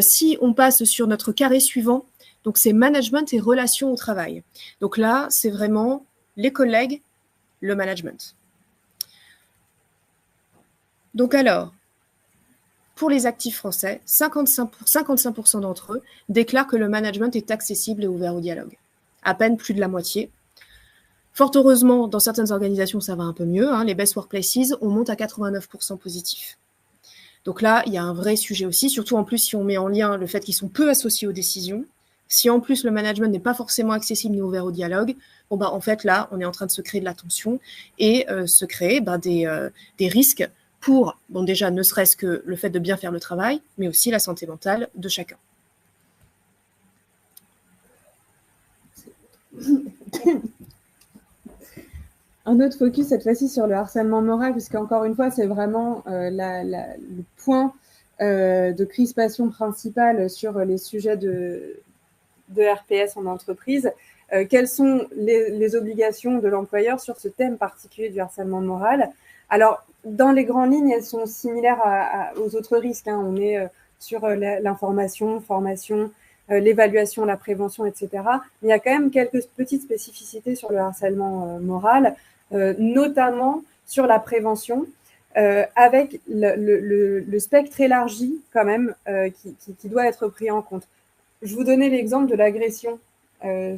Si on passe sur notre carré suivant, donc c'est management et relations au travail. Donc là, c'est vraiment les collègues, le management. Donc alors, pour les actifs français, 55% d'entre eux déclarent que le management est accessible et ouvert au dialogue. À peine plus de la moitié. Fort heureusement, dans certaines organisations, ça va un peu mieux. Les best workplaces, on monte à 89% positif. Donc là, il y a un vrai sujet aussi, surtout en plus si on met en lien le fait qu'ils sont peu associés aux décisions. Si en plus le management n'est pas forcément accessible ni ouvert au dialogue, en fait là, on est en train de se créer de la tension et se créer des risques pour, déjà, ne serait-ce que le fait de bien faire le travail, mais aussi la santé mentale de chacun. Un autre focus, cette fois-ci, sur le harcèlement moral, puisqu'encore une fois, c'est vraiment le point de crispation principale sur les sujets de RPS en entreprise. Quelles sont les obligations de l'employeur sur ce thème particulier du harcèlement moral? Alors, dans les grandes lignes, elles sont similaires aux autres risques. On est sur l'information, formation, l'évaluation, la prévention, etc. Mais il y a quand même quelques petites spécificités sur le harcèlement moral, notamment sur la prévention, avec le spectre élargi quand même qui doit être pris en compte. Je vous donnais l'exemple de l'agression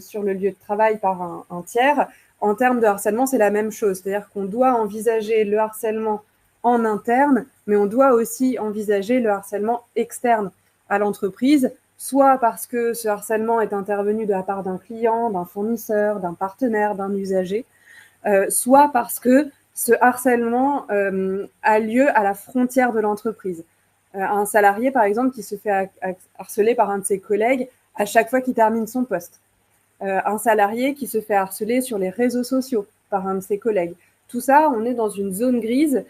sur le lieu de travail par un tiers. En termes de harcèlement, c'est la même chose. C'est-à-dire qu'on doit envisager le harcèlement en interne, mais on doit aussi envisager le harcèlement externe à l'entreprise, soit parce que ce harcèlement est intervenu de la part d'un client, d'un fournisseur, d'un partenaire, d'un usager, soit parce que ce harcèlement a lieu à la frontière de l'entreprise. Un salarié, par exemple, qui se fait harceler par un de ses collègues à chaque fois qu'il termine son poste. Un salarié qui se fait harceler sur les réseaux sociaux par un de ses collègues. Tout ça, on est dans une zone grise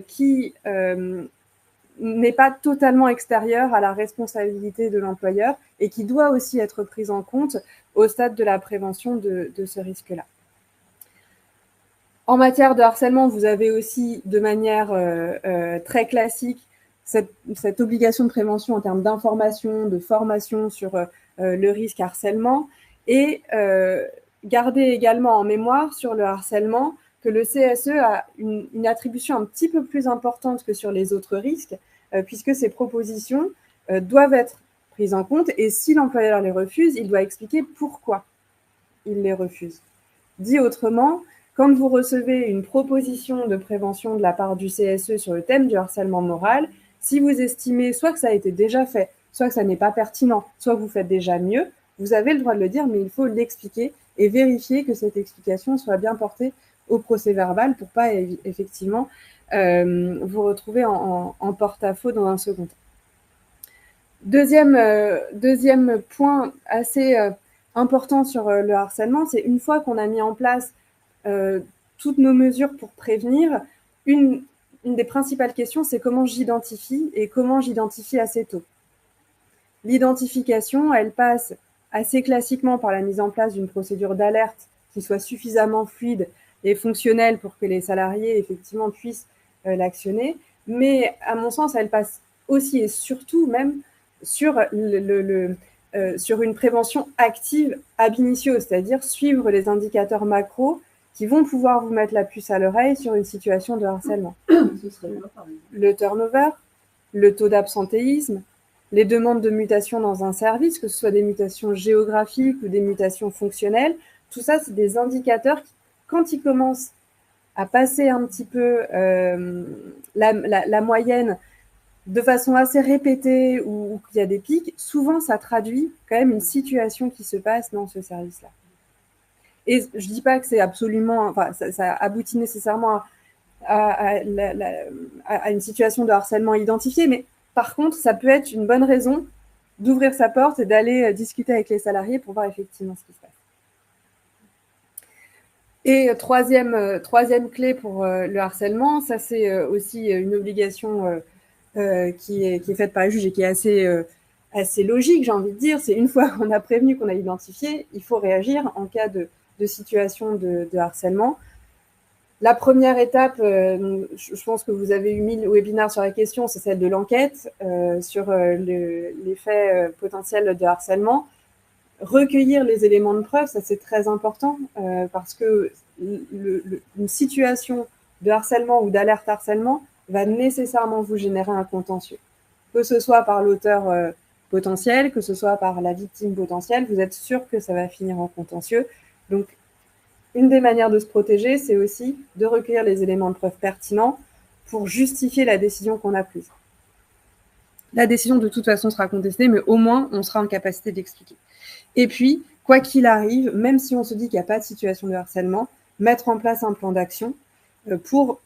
qui n'est pas totalement extérieure à la responsabilité de l'employeur et qui doit aussi être prise en compte au stade de la prévention de ce risque-là. En matière de harcèlement, vous avez aussi de manière très classique cette obligation de prévention en termes d'information, de formation sur le risque harcèlement et garder également en mémoire sur le harcèlement que le CSE a une attribution un petit peu plus importante que sur les autres risques puisque ces propositions doivent être prises en compte et si l'employeur les refuse, il doit expliquer pourquoi il les refuse. Dit autrement, quand vous recevez une proposition de prévention de la part du CSE sur le thème du harcèlement moral, si vous estimez soit que ça a été déjà fait, soit que ça n'est pas pertinent, soit que vous faites déjà mieux, vous avez le droit de le dire, mais il faut l'expliquer et vérifier que cette explication soit bien portée au procès-verbal pour pas effectivement vous retrouver en porte-à-faux dans un second temps. Deuxième point assez important sur le harcèlement, c'est une fois qu'on a mis en place toutes nos mesures pour prévenir, une des principales questions, c'est comment j'identifie et comment j'identifie assez tôt. L'identification, elle passe assez classiquement par la mise en place d'une procédure d'alerte qui soit suffisamment fluide et fonctionnelle pour que les salariés, effectivement, puissent l'actionner. Mais, à mon sens, elle passe aussi et surtout même sur, sur une prévention active ab initio, c'est-à-dire suivre les indicateurs macro qui vont pouvoir vous mettre la puce à l'oreille sur une situation de harcèlement. Ce serait quoi, par exemple? Le turnover, le taux d'absentéisme, les demandes de mutation dans un service, que ce soit des mutations géographiques ou des mutations fonctionnelles, tout ça, c'est des indicateurs qui, quand ils commencent à passer un petit peu la moyenne de façon assez répétée ou qu'il y a des pics, souvent ça traduit quand même une situation qui se passe dans ce service-là. Et je dis pas que c'est absolument, enfin, ça aboutit nécessairement à une situation de harcèlement identifiée, mais par contre, ça peut être une bonne raison d'ouvrir sa porte et d'aller discuter avec les salariés pour voir effectivement ce qui se passe. Et troisième clé pour le harcèlement, ça c'est aussi une obligation qui est faite par les juges et qui est assez logique, j'ai envie de dire. C'est une fois qu'on a prévenu, qu'on a identifié, il faut réagir en cas de situation de harcèlement. La première étape, je pense que vous avez eu 1000 webinaires sur la question, c'est celle de l'enquête sur les faits potentiels de harcèlement. Recueillir les éléments de preuve, ça c'est très important parce que une situation de harcèlement ou d'alerte harcèlement va nécessairement vous générer un contentieux. Que ce soit par l'auteur potentiel, que ce soit par la victime potentielle, vous êtes sûr que ça va finir en contentieux. Donc, une des manières de se protéger, c'est aussi de recueillir les éléments de preuve pertinents pour justifier la décision qu'on a prise. La décision, de toute façon, sera contestée, mais au moins, on sera en capacité d'expliquer. Et puis, quoi qu'il arrive, même si on se dit qu'il n'y a pas de situation de harcèlement, mettre en place un plan d'action pour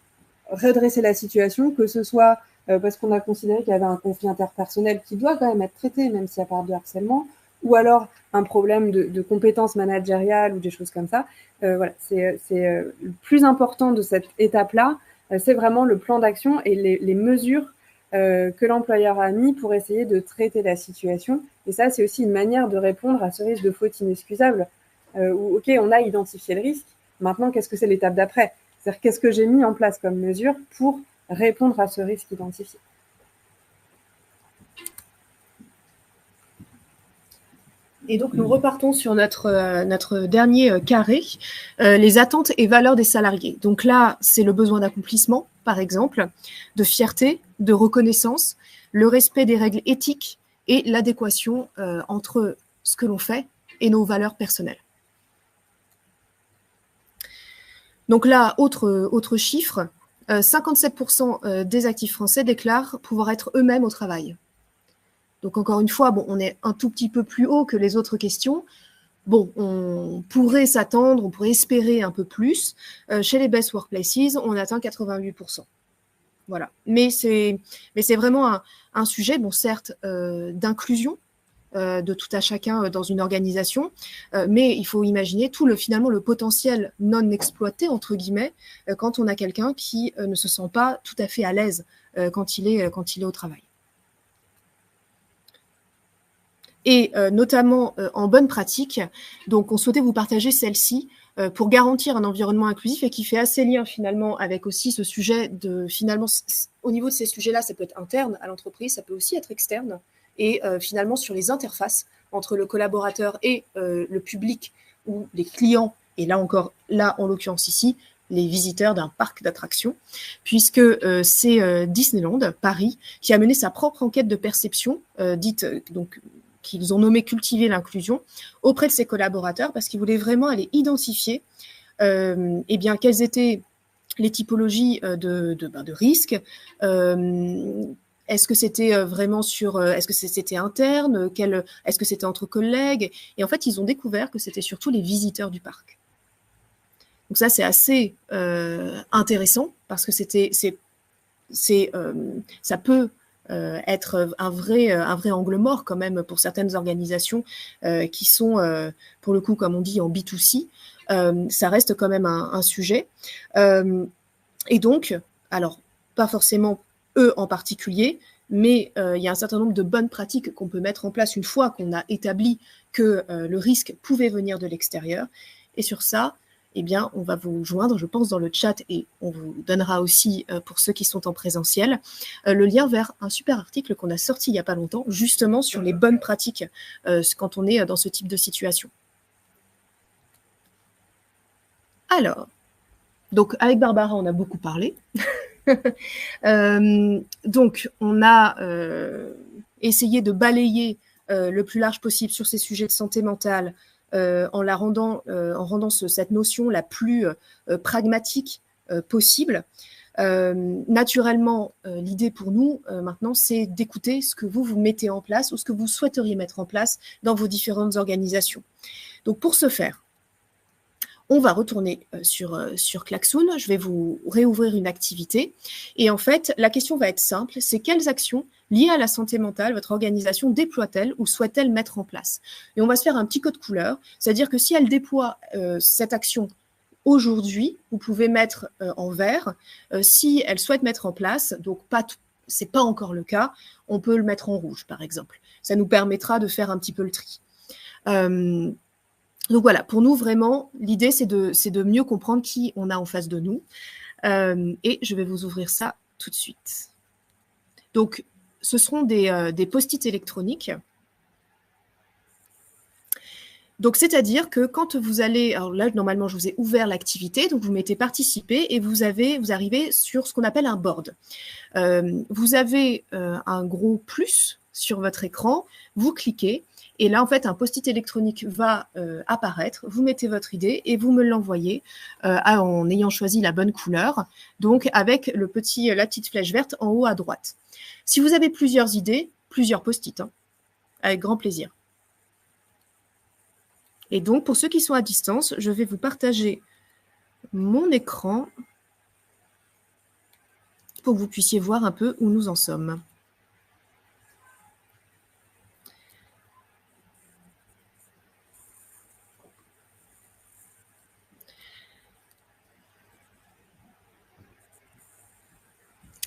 redresser la situation, que ce soit parce qu'on a considéré qu'il y avait un conflit interpersonnel qui doit quand même être traité, même s'il n'y a pas de harcèlement, ou alors un problème de compétences managériales ou des choses comme ça. Voilà, c'est le plus important de cette étape-là, c'est vraiment le plan d'action et les mesures que l'employeur a mis pour essayer de traiter la situation. Et ça, c'est aussi une manière de répondre à ce risque de faute inexcusable où, OK, on a identifié le risque, maintenant, qu'est-ce que c'est l'étape d'après? C'est-à-dire, qu'est-ce que j'ai mis en place comme mesure pour répondre à ce risque identifié? Et donc, nous repartons sur notre dernier carré, les attentes et valeurs des salariés. Donc là, c'est le besoin d'accomplissement, par exemple, de fierté, de reconnaissance, le respect des règles éthiques et l'adéquation entre ce que l'on fait et nos valeurs personnelles. Donc là, autre chiffre, 57% des actifs français déclarent pouvoir être eux-mêmes au travail. Donc encore une fois, bon, on est un tout petit peu plus haut que les autres questions. Bon, on pourrait s'attendre, on pourrait espérer un peu plus. Chez les best workplaces, on atteint 88%. Voilà. Mais c'est vraiment un sujet, bon, certes, d'inclusion de tout à chacun dans une organisation, mais il faut imaginer finalement le potentiel non exploité, entre guillemets, quand on a quelqu'un qui ne se sent pas tout à fait à l'aise quand il est au travail. Et notamment en bonne pratique. Donc, on souhaitait vous partager celle-ci pour garantir un environnement inclusif et qui fait assez lien finalement avec aussi ce sujet finalement, au niveau de ces sujets-là, ça peut être interne à l'entreprise, ça peut aussi être externe. Et finalement, sur les interfaces entre le collaborateur et le public ou les clients, et là encore, en l'occurrence ici, les visiteurs d'un parc d'attractions, puisque c'est Disneyland, Paris, qui a mené sa propre enquête de perception, dite donc qu'ils ont nommé cultiver l'inclusion auprès de ses collaborateurs parce qu'ils voulaient vraiment aller identifier quelles étaient les typologies de risques. Est-ce que c'était vraiment est-ce que c'était interne, est-ce que c'était entre collègues? Et en fait, ils ont découvert que c'était surtout les visiteurs du parc. Donc ça, c'est assez intéressant parce que ça peut être un vrai angle mort quand même pour certaines organisations qui sont, pour le coup, comme on dit, en B2C. Ça reste quand même un sujet. Et donc, alors, pas forcément eux en particulier, mais il y a un certain nombre de bonnes pratiques qu'on peut mettre en place une fois qu'on a établi que le risque pouvait venir de l'extérieur. Et sur ça, eh bien, on va vous joindre, je pense, dans le chat, et on vous donnera aussi, pour ceux qui sont en présentiel, le lien vers un super article qu'on a sorti il n'y a pas longtemps, justement sur les bonnes pratiques quand on est dans ce type de situation. Alors, donc avec Barbara, on a beaucoup parlé. Donc, on a essayé de balayer le plus large possible sur ces sujets de santé mentale en rendant cette notion la plus pragmatique possible. Naturellement, l'idée pour nous maintenant, c'est d'écouter ce que vous mettez en place ou ce que vous souhaiteriez mettre en place dans vos différentes organisations. Donc, pour ce faire, on va retourner sur Klaxoon. Je vais vous réouvrir une activité. Et en fait, la question va être simple, c'est quelles actions liées à la santé mentale votre organisation déploie-t-elle ou souhaite-t-elle mettre en place? Et on va se faire un petit code couleur, c'est-à-dire que si elle déploie cette action aujourd'hui, vous pouvez mettre en vert. Si elle souhaite mettre en place, donc c'est pas encore le cas, on peut le mettre en rouge, par exemple. Ça nous permettra de faire un petit peu le tri. Donc voilà, pour nous, vraiment, l'idée, c'est de mieux comprendre qui on a en face de nous. Et je vais vous ouvrir ça tout de suite. Donc, ce seront des post-it électroniques. Donc, c'est-à-dire que quand vous allez... Alors là, normalement, je vous ai ouvert l'activité, donc vous mettez « Participer » et vous arrivez sur ce qu'on appelle un board. Vous avez un gros plus sur votre écran, vous cliquez, et là, en fait, un post-it électronique va apparaître. Vous mettez votre idée et vous me l'envoyez en ayant choisi la bonne couleur, donc avec la petite flèche verte en haut à droite. Si vous avez plusieurs idées, plusieurs post-it, avec grand plaisir. Et donc, pour ceux qui sont à distance, je vais vous partager mon écran pour que vous puissiez voir un peu où nous en sommes.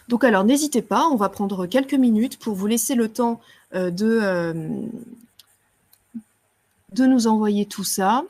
Donc alors, n'hésitez pas, on va prendre quelques minutes pour vous laisser le temps de nous envoyer tout ça.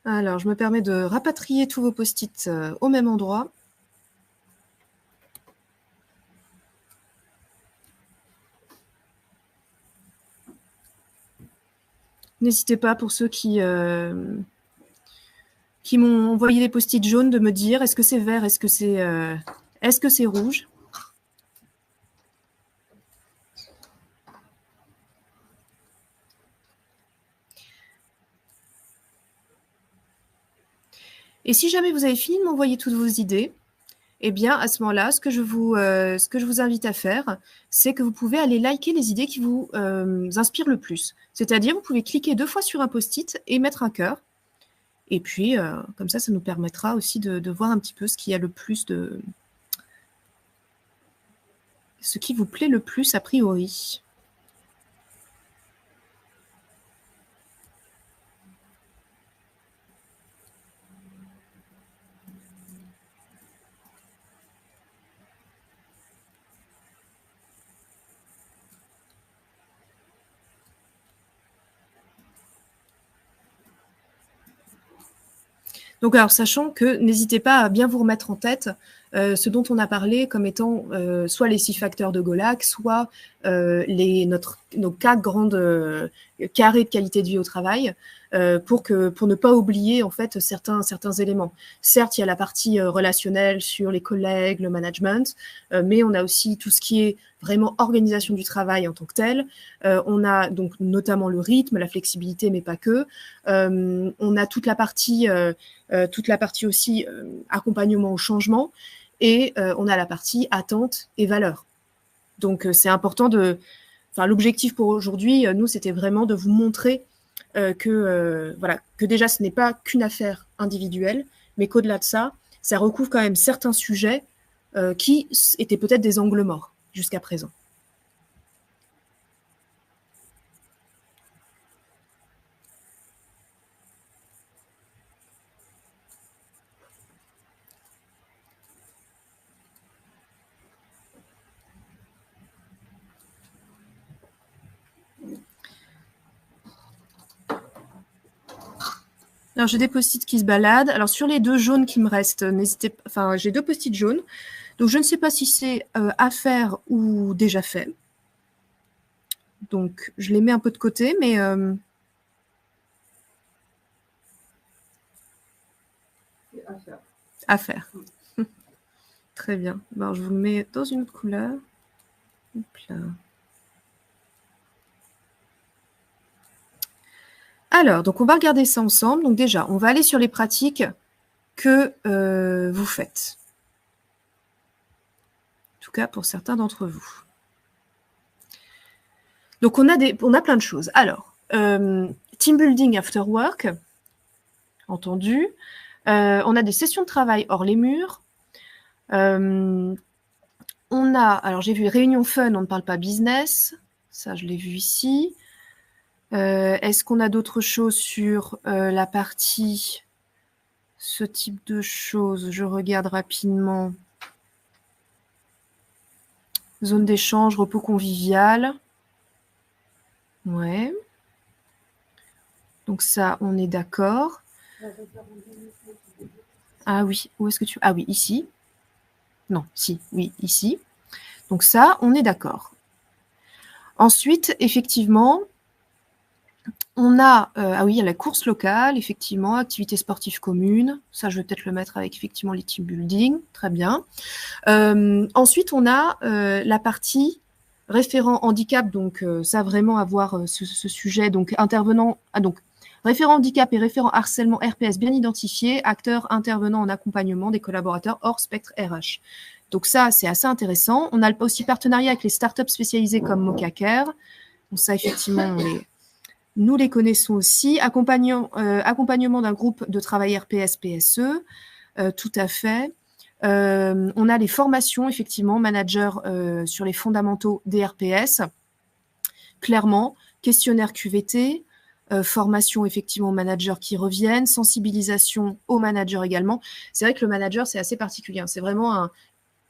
Alors, je me permets de rapatrier tous vos post-it au même endroit. N'hésitez pas, pour ceux qui m'ont envoyé des post-it jaunes, de me dire est-ce que c'est vert, est-ce que c'est rouge. Et si jamais vous avez fini de m'envoyer toutes vos idées, eh bien, à ce moment-là, ce que je vous invite à faire, c'est que vous pouvez aller liker les idées qui vous inspirent le plus. C'est-à-dire, vous pouvez cliquer 2 fois sur un post-it et mettre un cœur. Et puis, comme ça nous permettra aussi de voir un petit peu ce qui a le plus de... ce qui vous plaît le plus a priori. Donc, alors, sachant que n'hésitez pas à bien vous remettre en tête ce dont on a parlé comme étant soit les 6 facteurs de Golac, soit nos 4 grandes carrés de qualité de vie au travail, pour ne pas oublier en fait certains éléments. Certes, il y a la partie relationnelle sur les collègues, le management, mais on a aussi tout ce qui est vraiment organisation du travail en tant que tel. On a donc notamment le rythme, la flexibilité, mais pas que. On a toute la partie aussi accompagnement au changement, et on a la partie attente et valeur. Donc c'est important l'objectif pour aujourd'hui, nous, c'était vraiment de vous montrer que déjà ce n'est pas qu'une affaire individuelle, mais qu'au-delà de ça, ça recouvre quand même certains sujets qui étaient peut-être des angles morts jusqu'à présent. Alors, j'ai des post-it qui se baladent. Alors, sur les 2 jaunes qui me restent, j'ai 2 post-it jaunes. Donc, je ne sais pas si c'est à faire ou déjà fait. Donc, je les mets un peu de côté, mais à faire. Très bien. Alors, je vous le mets dans une autre couleur. Hop là. Alors, donc on va regarder ça ensemble. Donc déjà, on va aller sur les pratiques que vous faites. En tout cas, pour certains d'entre vous. Donc, on a plein de choses. Alors, team building after work, entendu. On a des sessions de travail hors les murs. On a, alors j'ai vu réunion fun, on ne parle pas business. Ça, je l'ai vu ici. Est-ce qu'on a d'autres choses sur la partie, ce type de choses? Je regarde rapidement. Zone d'échange, repos convivial. Ouais. Donc ça, on est d'accord. Ah oui, où est-ce que tu... Ah oui, ici. Non, si, oui, ici. Donc ça, on est d'accord. Ensuite, effectivement... On a, ah oui, il y a la course locale, effectivement, activités sportives communes. Ça, je vais peut-être le mettre avec effectivement les team building. Très bien. Ensuite, on a la partie référent handicap. Donc, ça, vraiment avoir ce sujet. Donc, intervenant, donc, référent handicap et référent harcèlement RPS bien identifiés, acteurs intervenant en accompagnement des collaborateurs hors spectre RH. Donc, ça, c'est assez intéressant. On a aussi partenariat avec les startups spécialisées comme Mocacare. Donc, ça, effectivement, nous les connaissons aussi. Accompagnement d'un groupe de travail RPS PSE, tout à fait. On a les formations, effectivement, manager sur les fondamentaux des RPS, clairement, questionnaire QVT, formation, effectivement, aux managers qui reviennent, sensibilisation aux managers également. C'est vrai que le manager, c'est assez particulier. C'est vraiment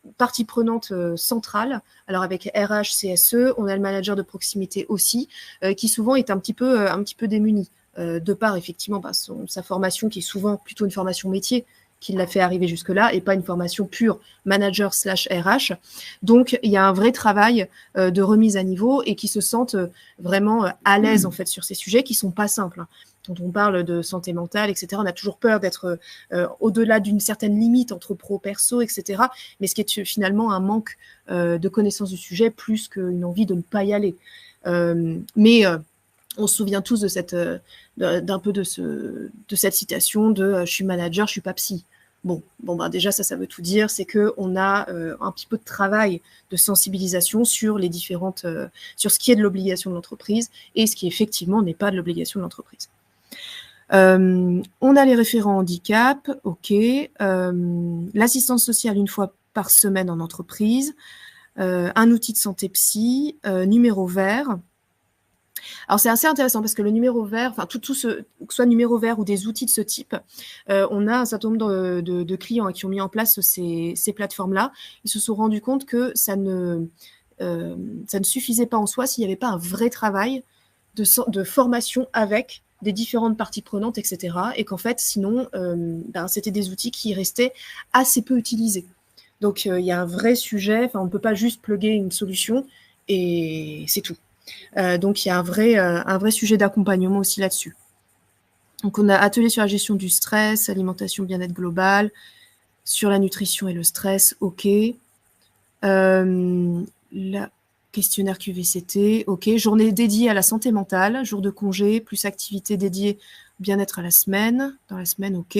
une partie prenante centrale. Alors avec RH, CSE, on a le manager de proximité aussi, qui souvent est un petit peu démuni, de par effectivement sa formation qui est souvent plutôt une formation métier qui l'a fait arriver jusque-là et pas une formation pure manager/RH. Donc il y a un vrai travail de remise à niveau et qui se sentent vraiment à l'aise en fait sur ces sujets qui sont pas simples. Hein. Quand on parle de santé mentale, etc., on a toujours peur d'être au-delà d'une certaine limite entre pro-perso, etc., mais ce qui est finalement un manque de connaissance du sujet plus qu'une envie de ne pas y aller. On se souvient tous de cette citation de « je suis manager, je suis pas psy ». Bon, déjà ça veut tout dire, c'est que on a un petit peu de travail de sensibilisation sur les différentes, sur ce qui est de l'obligation de l'entreprise et ce qui effectivement n'est pas de l'obligation de l'entreprise. On a les référents handicap, ok. L'assistance sociale 1 fois par semaine en entreprise, un outil de santé psy, numéro vert. Alors c'est assez intéressant parce que le numéro vert, enfin tout ce, que ce soit numéro vert ou des outils de ce type, on a un certain nombre de clients qui ont mis en place ces plateformes-là. Ils se sont rendus compte que ça ne suffisait pas en soi s'il n'y avait pas un vrai travail de formation avec des différentes parties prenantes, etc. Et qu'en fait, sinon, c'était des outils qui restaient assez peu utilisés. Donc, il y a un vrai sujet. Enfin, on ne peut pas juste plugger une solution et c'est tout. Donc, il y a un vrai sujet d'accompagnement aussi là-dessus. Donc, on a atelier sur la gestion du stress, alimentation, bien-être global, sur la nutrition et le stress, OK. La questionnaire QVCT, OK. Journée dédiée à la santé mentale, jour de congé, plus activité dédiée bien-être dans la semaine, OK.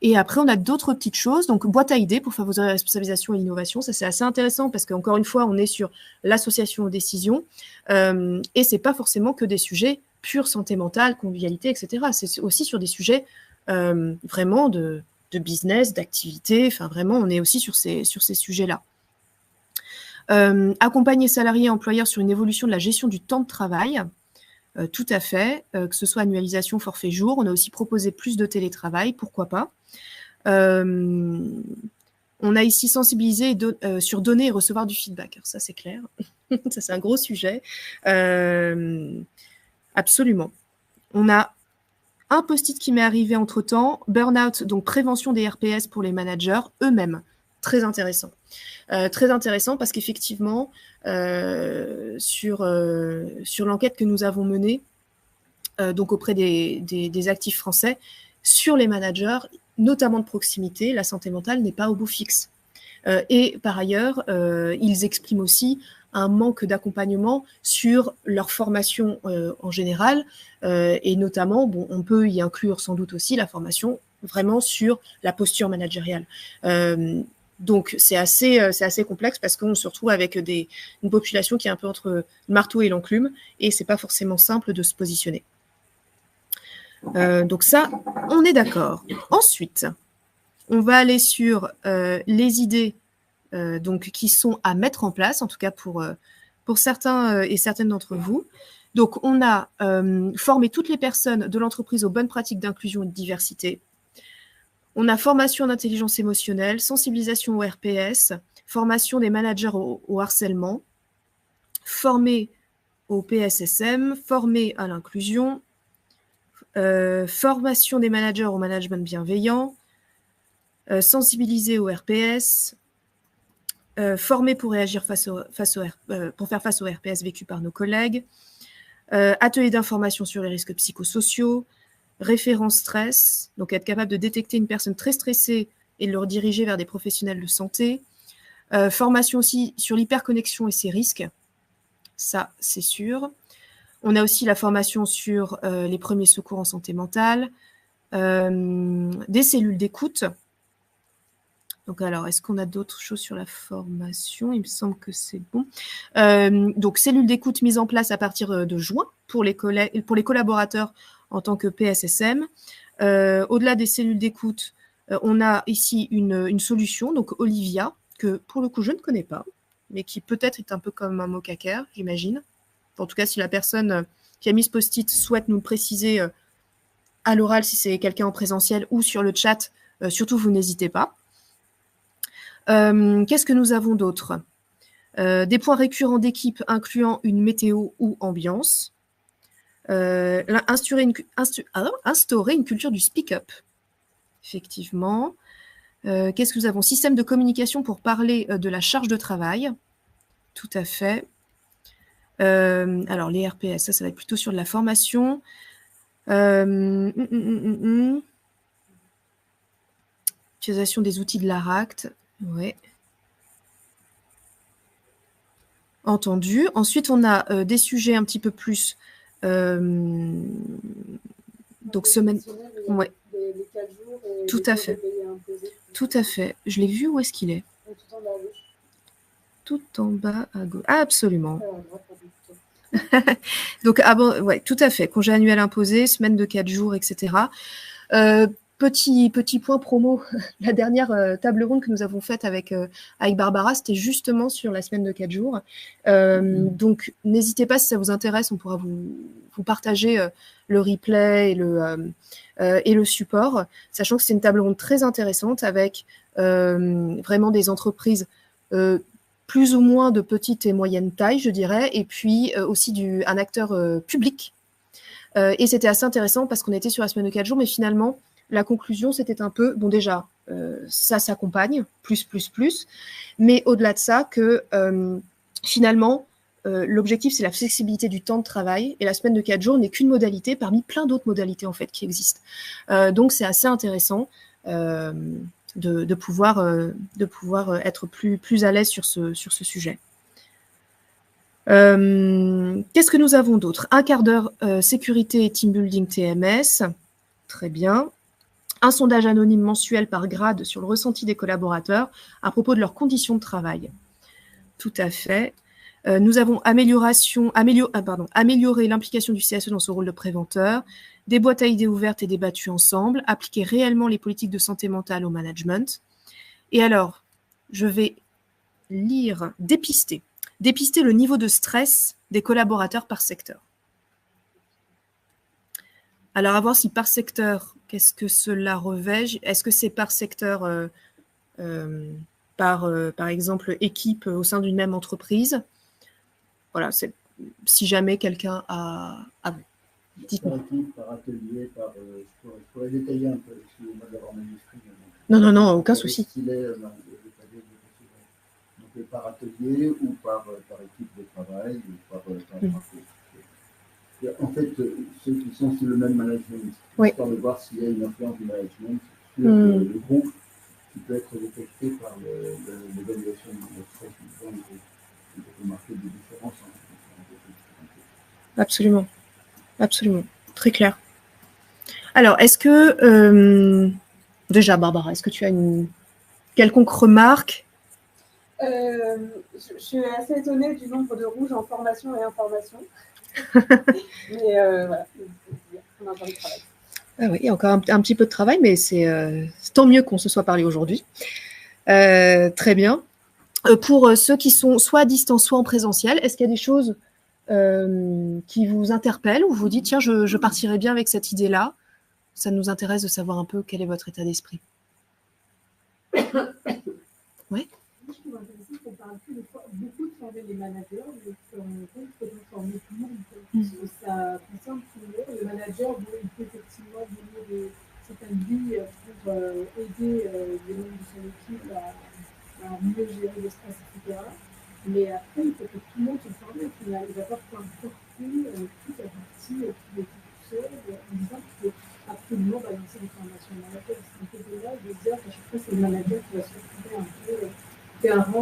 Et après, on a d'autres petites choses. Donc, boîte à idées pour favoriser la responsabilisation et l'innovation. Ça, c'est assez intéressant parce qu'encore une fois, on est sur l'association aux décisions. Et c'est pas forcément que des sujets pure santé mentale, convivialité, etc. C'est aussi sur des sujets vraiment de business, d'activité. Enfin, vraiment, on est aussi sur ces sujets-là. Accompagner salariés et employeurs sur une évolution de la gestion du temps de travail. Tout à fait, que ce soit annualisation, forfait jour. On a aussi proposé plus de télétravail, pourquoi pas. On a ici sensibilisé sur donner et recevoir du feedback. Alors ça, c'est clair. Ça, c'est un gros sujet. Absolument. On a un post-it qui m'est arrivé entre-temps. Burnout, donc prévention des RPS pour les managers eux-mêmes. Très intéressant. Très intéressant parce qu'effectivement, sur l'enquête que nous avons menée, donc auprès des actifs français, sur les managers, notamment de proximité, la santé mentale n'est pas au beau fixe. Et par ailleurs, ils expriment aussi un manque d'accompagnement sur leur formation en général, et notamment, bon, on peut y inclure sans doute aussi la formation vraiment sur la posture managériale. Donc, c'est assez complexe parce qu'on se retrouve avec une population qui est un peu entre le marteau et l'enclume, et c'est pas forcément simple de se positionner. Donc ça, on est d'accord. Ensuite, on va aller sur les idées donc, qui sont à mettre en place, en tout cas pour certains et certaines d'entre vous. Donc, on a formé toutes les personnes de l'entreprise aux bonnes pratiques d'inclusion et de diversité. On a formation en intelligence émotionnelle, sensibilisation au RPS, formation des managers au harcèlement, formé au PSSM, formé à l'inclusion, formation des managers au management bienveillant, sensibiliser au RPS, formé pour réagir pour faire face au RPS vécu par nos collègues, atelier d'information sur les risques psychosociaux, référent stress, donc être capable de détecter une personne très stressée et de le rediriger vers des professionnels de santé. Formation aussi sur l'hyperconnexion et ses risques, ça c'est sûr. On a aussi la formation sur les premiers secours en santé mentale, des cellules d'écoute. Donc alors, est-ce qu'on a d'autres choses sur la formation? Il me semble que c'est bon. Donc, cellules d'écoute mises en place à partir de juin pour les collaborateurs en tant que PSSM. Au-delà des cellules d'écoute, on a ici une solution, donc Olivia, que pour le coup, je ne connais pas, mais qui peut-être est un peu comme un mocacaire, j'imagine. En tout cas, si la personne qui a mis ce post-it souhaite nous le préciser à l'oral, si c'est quelqu'un en présentiel ou sur le chat, surtout, vous n'hésitez pas. Qu'est-ce que nous avons d'autre? Des points récurrents d'équipe incluant une météo ou ambiance. Instaurer une culture du speak-up. Effectivement. Qu'est-ce que nous avons? Système de communication pour parler de la charge de travail. Tout à fait. Alors, les RPS, ça va être plutôt sur de la formation. Utilisation des outils de l'ARACT. Ouais. Entendu. Ensuite, on a des sujets un petit peu plus. Donc, semaine. Ouais. Tout à fait. Tout à fait. Je l'ai vu, où est-ce qu'il est? Tout en bas à gauche. Ah, absolument. Donc, ouais, tout à fait. Congé annuel imposé, semaine de 4 jours, etc. Petit point promo, la dernière table ronde que nous avons faite avec Barbara, c'était justement sur la semaine de 4 jours. Donc, n'hésitez pas, si ça vous intéresse, on pourra vous partager le replay et le support, sachant que c'est une table ronde très intéressante avec vraiment des entreprises plus ou moins de petite et moyenne taille, je dirais, et puis aussi un acteur public. Et c'était assez intéressant parce qu'on était sur la semaine de 4 jours, mais finalement, la conclusion, c'était un peu, bon déjà, ça s'accompagne, plus, mais au-delà de ça, que finalement, l'objectif, c'est la flexibilité du temps de travail, et la semaine de 4 jours n'est qu'une modalité parmi plein d'autres modalités en fait qui existent. Donc c'est assez intéressant de pouvoir être plus à l'aise sur ce sujet. Qu'est-ce que nous avons d'autre? Un quart d'heure sécurité et team building TMS, très bien. Un sondage anonyme mensuel par grade sur le ressenti des collaborateurs à propos de leurs conditions de travail. Tout à fait. Nous avons améliorer l'implication du CSE dans son rôle de préventeur, des boîtes à idées ouvertes et débattues ensemble, appliquer réellement les politiques de santé mentale au management. Et alors, je vais lire, dépister le niveau de stress des collaborateurs par secteur. Alors, à voir si par secteur, qu'est-ce que cela revêt? Est-ce que c'est par secteur, par exemple, équipe au sein d'une même entreprise? Voilà, si jamais quelqu'un a... Dites-moi. Par équipe, par atelier, je pourrais détailler un peu, excusez-moi d'avoir manuscrit. Non, aucun souci. Donc, par atelier ou par équipe de travail ou par en fait, ceux qui sont sur le même management, histoire de voir s'il y a une influence du management sur le groupe qui peut être détecté par l'évaluation de stress du temps et on peut marquer des différences. Absolument, très clair. Alors, est-ce que, déjà Barbara, est-ce que tu as une quelconque remarque? Je suis assez étonnée du nombre de rouges en formation et information. Mais voilà, on a encore du travail. Ah oui, il y a encore un petit peu de travail, mais c'est tant mieux qu'on se soit parlé aujourd'hui. Très bien. Pour ceux qui sont soit à distance, soit en présentiel, est-ce qu'il y a des choses qui vous interpellent ou vous dites, tiens, je partirais bien avec cette idée-là? Ça nous intéresse de savoir un peu quel est votre état d'esprit. Oui. Je trouve intéressant qu'on parle plus beaucoup de former les managers, mais qu'on peut former tout le monde. Parce que ça concerne tout le monde. Le manager, il peut effectivement donner certaines billes pour aider les membres de son équipe à mieux gérer le stress, etc. Mais après, il faut que tout le monde se forme. Il va pas pouvoir porter toute la partie qui est tout seul en disant qu'il faut absolument balancer des formations de manager. C'est un peu dommage de dire qu'à chaque fois, c'est le manager qui va se retrouver un peu dans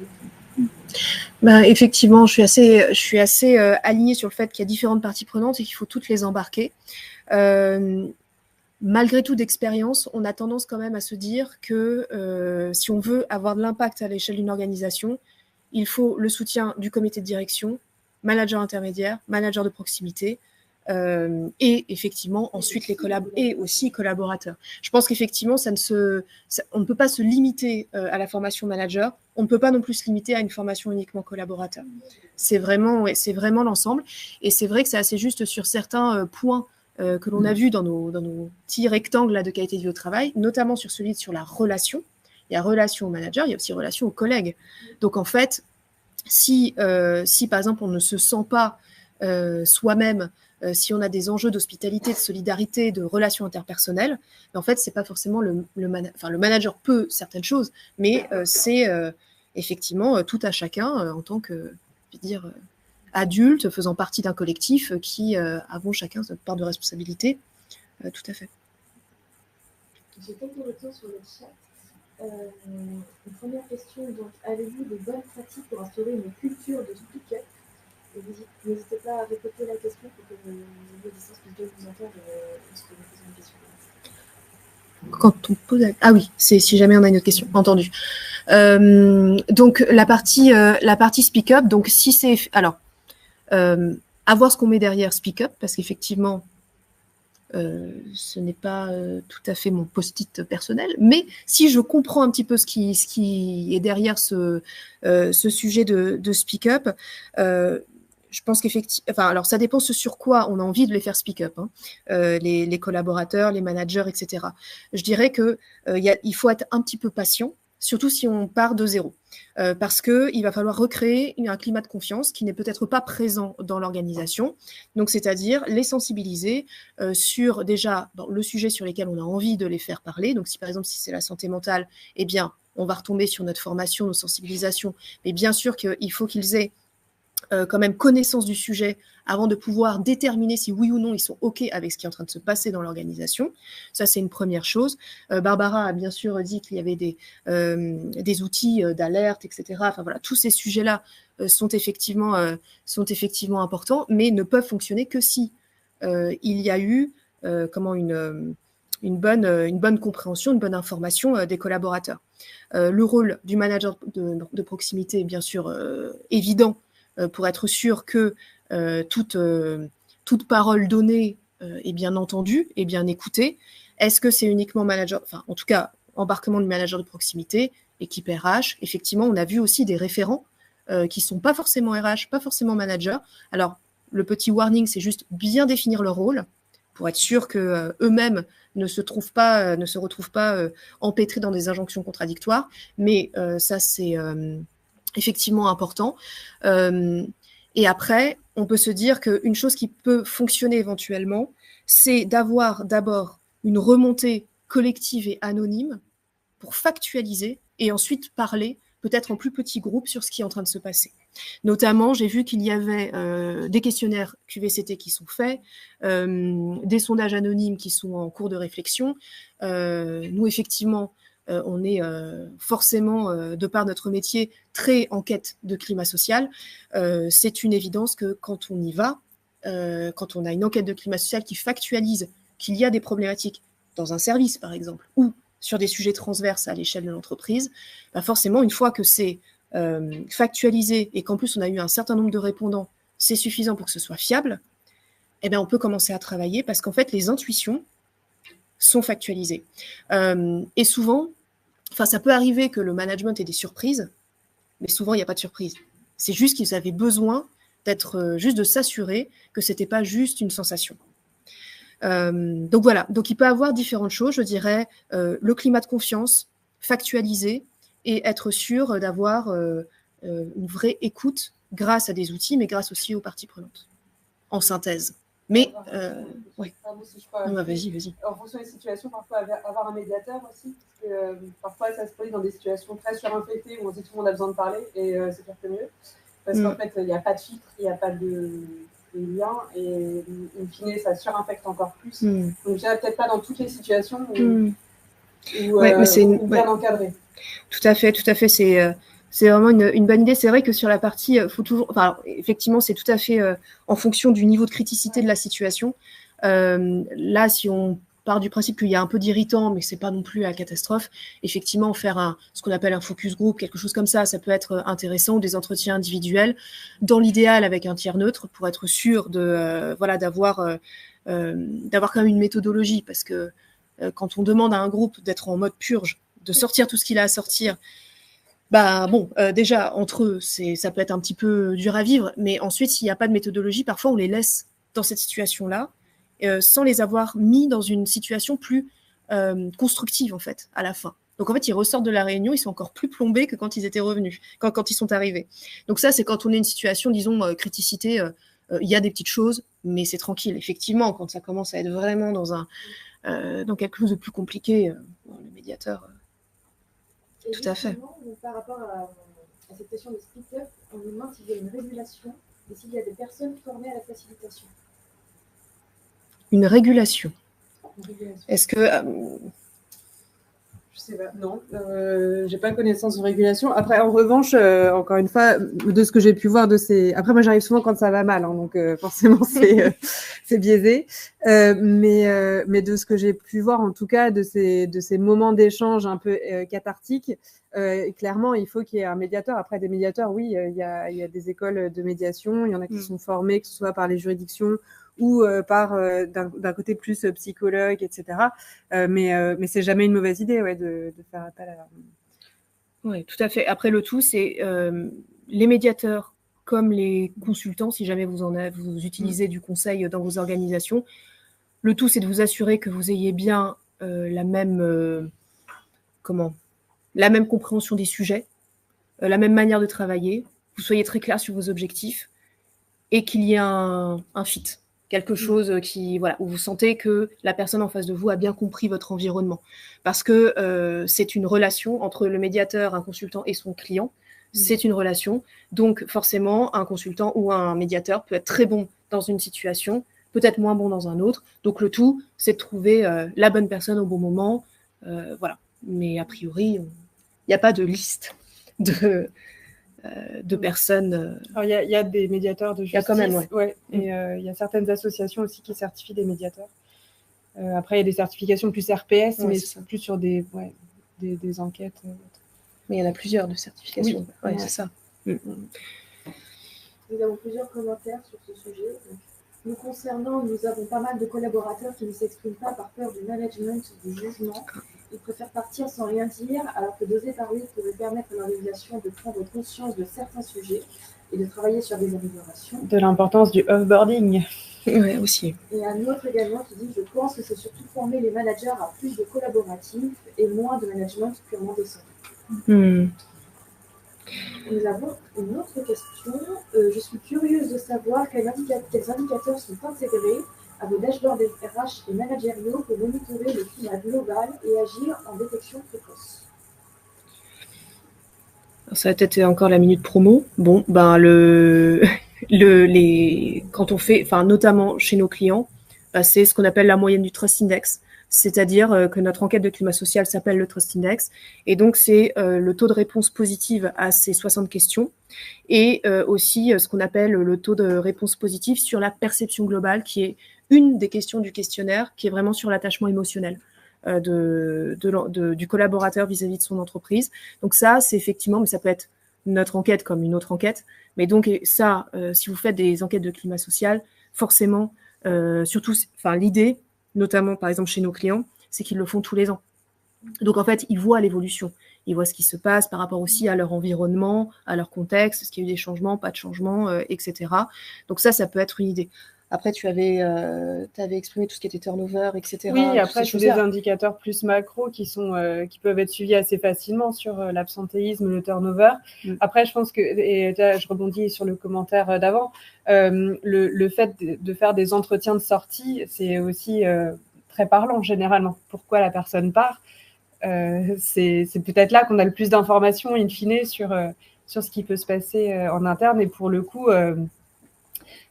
l'équipe. Effectivement, je suis assez alignée sur le fait qu'il y a différentes parties prenantes et qu'il faut toutes les embarquer. Malgré tout d'expérience, on a tendance quand même à se dire que si on veut avoir de l'impact à l'échelle d'une organisation, il faut le soutien du comité de direction, manager intermédiaire, manager de proximité, et effectivement ensuite les et aussi collaborateurs. Je pense qu'effectivement on ne peut pas se limiter à la formation manager, on ne peut pas non plus se limiter à une formation uniquement collaborateur. C'est vraiment l'ensemble, et c'est vrai que c'est assez juste sur certains points que l'on a vu dans nos petits rectangles là, de qualité de vie au travail, notamment sur celui sur la relation. Il y a relation au manager, il y a aussi relation aux collègues. Donc en fait, si par exemple on ne se sent pas soi-même, si on a des enjeux d'hospitalité, de solidarité, de relations interpersonnelles, en fait, c'est pas forcément le manager peut certaines choses, mais c'est effectivement tout à chacun en tant que, je veux dire, adulte, faisant partie d'un collectif qui avons chacun notre part de responsabilité. Tout à fait. J'ai quelques retours sur le chat. Une première question, donc, avez-vous de bonnes pratiques pour instaurer une culture de speak-up? N'hésitez pas à répéter la question pour que les auditeurs puissent vous entendre lorsque vous posez une question. Quand on pose Ah oui, c'est si jamais on a une autre question. Entendu. Donc la partie speak-up, donc si c'est... Alors, à voir ce qu'on met derrière speak-up, parce qu'effectivement, ce n'est pas tout à fait mon post-it personnel, mais si je comprends un petit peu ce qui est derrière ce sujet de speak-up, je pense qu'effectivement, alors ça dépend sur quoi on a envie de les faire speak-up, hein, les collaborateurs, les managers, etc. Je dirais que il faut être un petit peu patient. surtout si on part de zéro. Parce qu'il va falloir recréer un climat de confiance qui n'est peut-être pas présent dans l'organisation. Donc, c'est-à-dire les sensibiliser sur déjà le sujet sur lesquels on a envie de les faire parler. Donc, si par exemple, si c'est la santé mentale, eh bien, on va retomber sur notre formation, nos sensibilisations. Mais bien sûr qu'il faut qu'ils aient quand même connaissance du sujet avant de pouvoir déterminer si oui ou non ils sont OK avec ce qui est en train de se passer dans l'organisation. Ça, c'est une première chose. Barbara a bien sûr dit qu'il y avait des outils d'alerte, etc. Enfin voilà, tous ces sujets-là sont effectivement importants, mais ne peuvent fonctionner que si il y a eu une bonne compréhension, une bonne information des collaborateurs. Le rôle du manager de proximité est bien sûr évident pour être sûr que toute parole donnée est bien entendue, est bien écoutée. Est-ce que c'est uniquement manager, enfin en tout cas embarquement du manager de proximité, équipe RH? Effectivement, on a vu aussi des référents qui ne sont pas forcément RH, pas forcément manager. Alors, le petit warning, c'est juste bien définir leur rôle pour être sûr que eux-mêmes ne se retrouvent pas empêtrés dans des injonctions contradictoires. Mais ça, c'est effectivement important. Et après, on peut se dire qu'une chose qui peut fonctionner éventuellement, c'est d'avoir d'abord une remontée collective et anonyme pour factualiser et ensuite parler, peut-être en plus petits groupes, sur ce qui est en train de se passer. Notamment, j'ai vu qu'il y avait des questionnaires QVCT qui sont faits, des sondages anonymes qui sont en cours de réflexion. Nous, effectivement, on est forcément, de par notre métier, très en quête de climat social. C'est une évidence que quand on y va, quand on a une enquête de climat social qui factualise qu'il y a des problématiques dans un service, par exemple, ou sur des sujets transverses à l'échelle de l'entreprise, bah forcément, une fois que c'est factualisé et qu'en plus on a eu un certain nombre de répondants, c'est suffisant pour que ce soit fiable, eh bien, on peut commencer à travailler parce qu'en fait, les intuitions sont factualisées. Et souvent, ça peut arriver que le management ait des surprises, mais souvent, il n'y a pas de surprise. C'est juste qu'ils avaient besoin juste de s'assurer que ce n'était pas juste une sensation. Donc voilà, donc il peut y avoir différentes choses, je dirais, le climat de confiance, factualiser et être sûr d'avoir une vraie écoute grâce à des outils, mais grâce aussi aux parties prenantes, en synthèse. Mais, oui. Vas-y. En fonction des situations, parfois avoir un médiateur aussi, parce que parfois ça se produit dans des situations très surinfectées où on dit tout le monde a besoin de parler et c'est faire que mieux. Parce qu'en fait, il n'y a pas de filtre, il n'y a pas de lien et in fine, ça surinfecte encore plus. Donc, je dirais peut-être pas dans toutes les situations où mais c'est bien encadré. Tout à fait. C'est vraiment une bonne idée. C'est vrai que sur la partie, faut toujours. Enfin, effectivement, c'est tout à fait en fonction du niveau de criticité de la situation. Là, si on part du principe qu'il y a un peu d'irritant, mais c'est pas non plus la catastrophe, effectivement, faire ce qu'on appelle un focus group, quelque chose comme ça peut être intéressant, ou des entretiens individuels, dans l'idéal avec un tiers neutre, pour être sûr d'avoir quand même une méthodologie, parce que quand on demande à un groupe d'être en mode purge, de sortir tout ce qu'il a à sortir, déjà, entre eux, ça peut être un petit peu dur à vivre, mais ensuite, s'il n'y a pas de méthodologie, parfois on les laisse dans cette situation-là, sans les avoir mis dans une situation plus constructive, en fait, à la fin. Donc, en fait, ils ressortent de la réunion, ils sont encore plus plombés que quand ils étaient revenus, quand ils sont arrivés. Donc ça, c'est quand on est une situation, disons, criticité, il y a des petites choses, mais c'est tranquille. Effectivement, quand ça commence à être vraiment dans quelque chose de plus compliqué, le médiateur... Tout à fait. Par rapport à cette question de speak-up, on nous demande s'il y a une régulation et s'il y a des personnes formées à la facilitation. Une régulation. Est-ce que... Je sais pas, non. J'ai pas connaissance de régulation. Après, en revanche, encore une fois, de ce que j'ai pu voir de ces... Après, moi, j'arrive souvent quand ça va mal, hein, donc forcément, c'est biaisé. Mais de ce que j'ai pu voir, en tout cas, de ces moments d'échange un peu cathartiques, clairement, il faut qu'il y ait un médiateur. Après, des médiateurs, oui, il y a des écoles de médiation. Il y en a qui sont formés, que ce soit par les juridictions ou par d'un côté plus psychologue, etc. Mais c'est jamais une mauvaise idée, de faire appel à... Oui, tout à fait. Après, le tout, c'est les médiateurs comme les consultants, si jamais vous utilisez du conseil dans vos organisations. Le tout, c'est de vous assurer que vous ayez bien la même la même compréhension des sujets, la même manière de travailler, vous soyez très clair sur vos objectifs et qu'il y ait un fit, quelque chose qui, voilà, où vous sentez que la personne en face de vous a bien compris votre environnement. Parce que c'est une relation entre le médiateur, un consultant et son client. C'est une relation. Donc, forcément, un consultant ou un médiateur peut être très bon dans une situation, peut-être moins bon dans un autre. Donc, le tout, c'est de trouver la bonne personne au bon moment. Voilà. Mais a priori, il n'y a pas de liste de personnes. Alors, il y a des médiateurs de justice. Il y a quand même, ouais. Et il y a certaines associations aussi qui certifient des médiateurs. Après, il y a des certifications plus RPS, mais c'est plus sur des enquêtes. Mais il y en a plusieurs de certifications. Oui. C'est ça. Nous avons plusieurs commentaires sur ce sujet. Donc, nous concernant, nous avons pas mal de collaborateurs qui ne s'expriment pas par peur du management, du jugement. Ils préfèrent partir sans rien dire, alors que d'oser parler pourrait permettre à l'organisation de prendre conscience de certains sujets et de travailler sur des améliorations. De l'importance du offboarding. Oui, aussi. Et un autre également qui dit « Je pense que c'est surtout former les managers à plus de collaboratifs et moins de management purement descendant. Nous avons une autre question. Je suis curieuse de savoir quels indicateurs sont intégrés à vos dashboards RH et managériaux pour monitorer le climat global et agir en détection précoce. Ça va peut-être encore la minute promo. Bon, ben quand on fait, enfin notamment chez nos clients, c'est ce qu'on appelle la moyenne du Trust Index. C'est-à-dire que notre enquête de climat social s'appelle le Trust Index. Et donc, c'est le taux de réponse positive à ces 60 questions et aussi ce qu'on appelle le taux de réponse positive sur la perception globale, qui est une des questions du questionnaire, qui est vraiment sur l'attachement émotionnel du collaborateur vis-à-vis de son entreprise. Donc ça, c'est effectivement, mais ça peut être notre enquête comme une autre enquête. Mais donc ça, si vous faites des enquêtes de climat social, forcément, surtout, enfin l'idée, notamment par exemple chez nos clients, c'est qu'ils le font tous les ans. Donc en fait, ils voient l'évolution, ils voient ce qui se passe par rapport aussi à leur environnement, à leur contexte, est-ce qu'il y a eu des changements, pas de changements, etc. Donc ça peut être une idée. Après, tu avais exprimé tout ce qui était turnover, etc. Oui, après, c'est des indicateurs plus macro qui peuvent être suivis assez facilement sur l'absentéisme, le turnover. Après, je pense que, et là, je rebondis sur le commentaire d'avant, le fait de faire des entretiens de sortie, c'est aussi très parlant généralement. Pourquoi la personne part, c'est peut-être là qu'on a le plus d'informations in fine sur ce qui peut se passer en interne. Et pour le coup,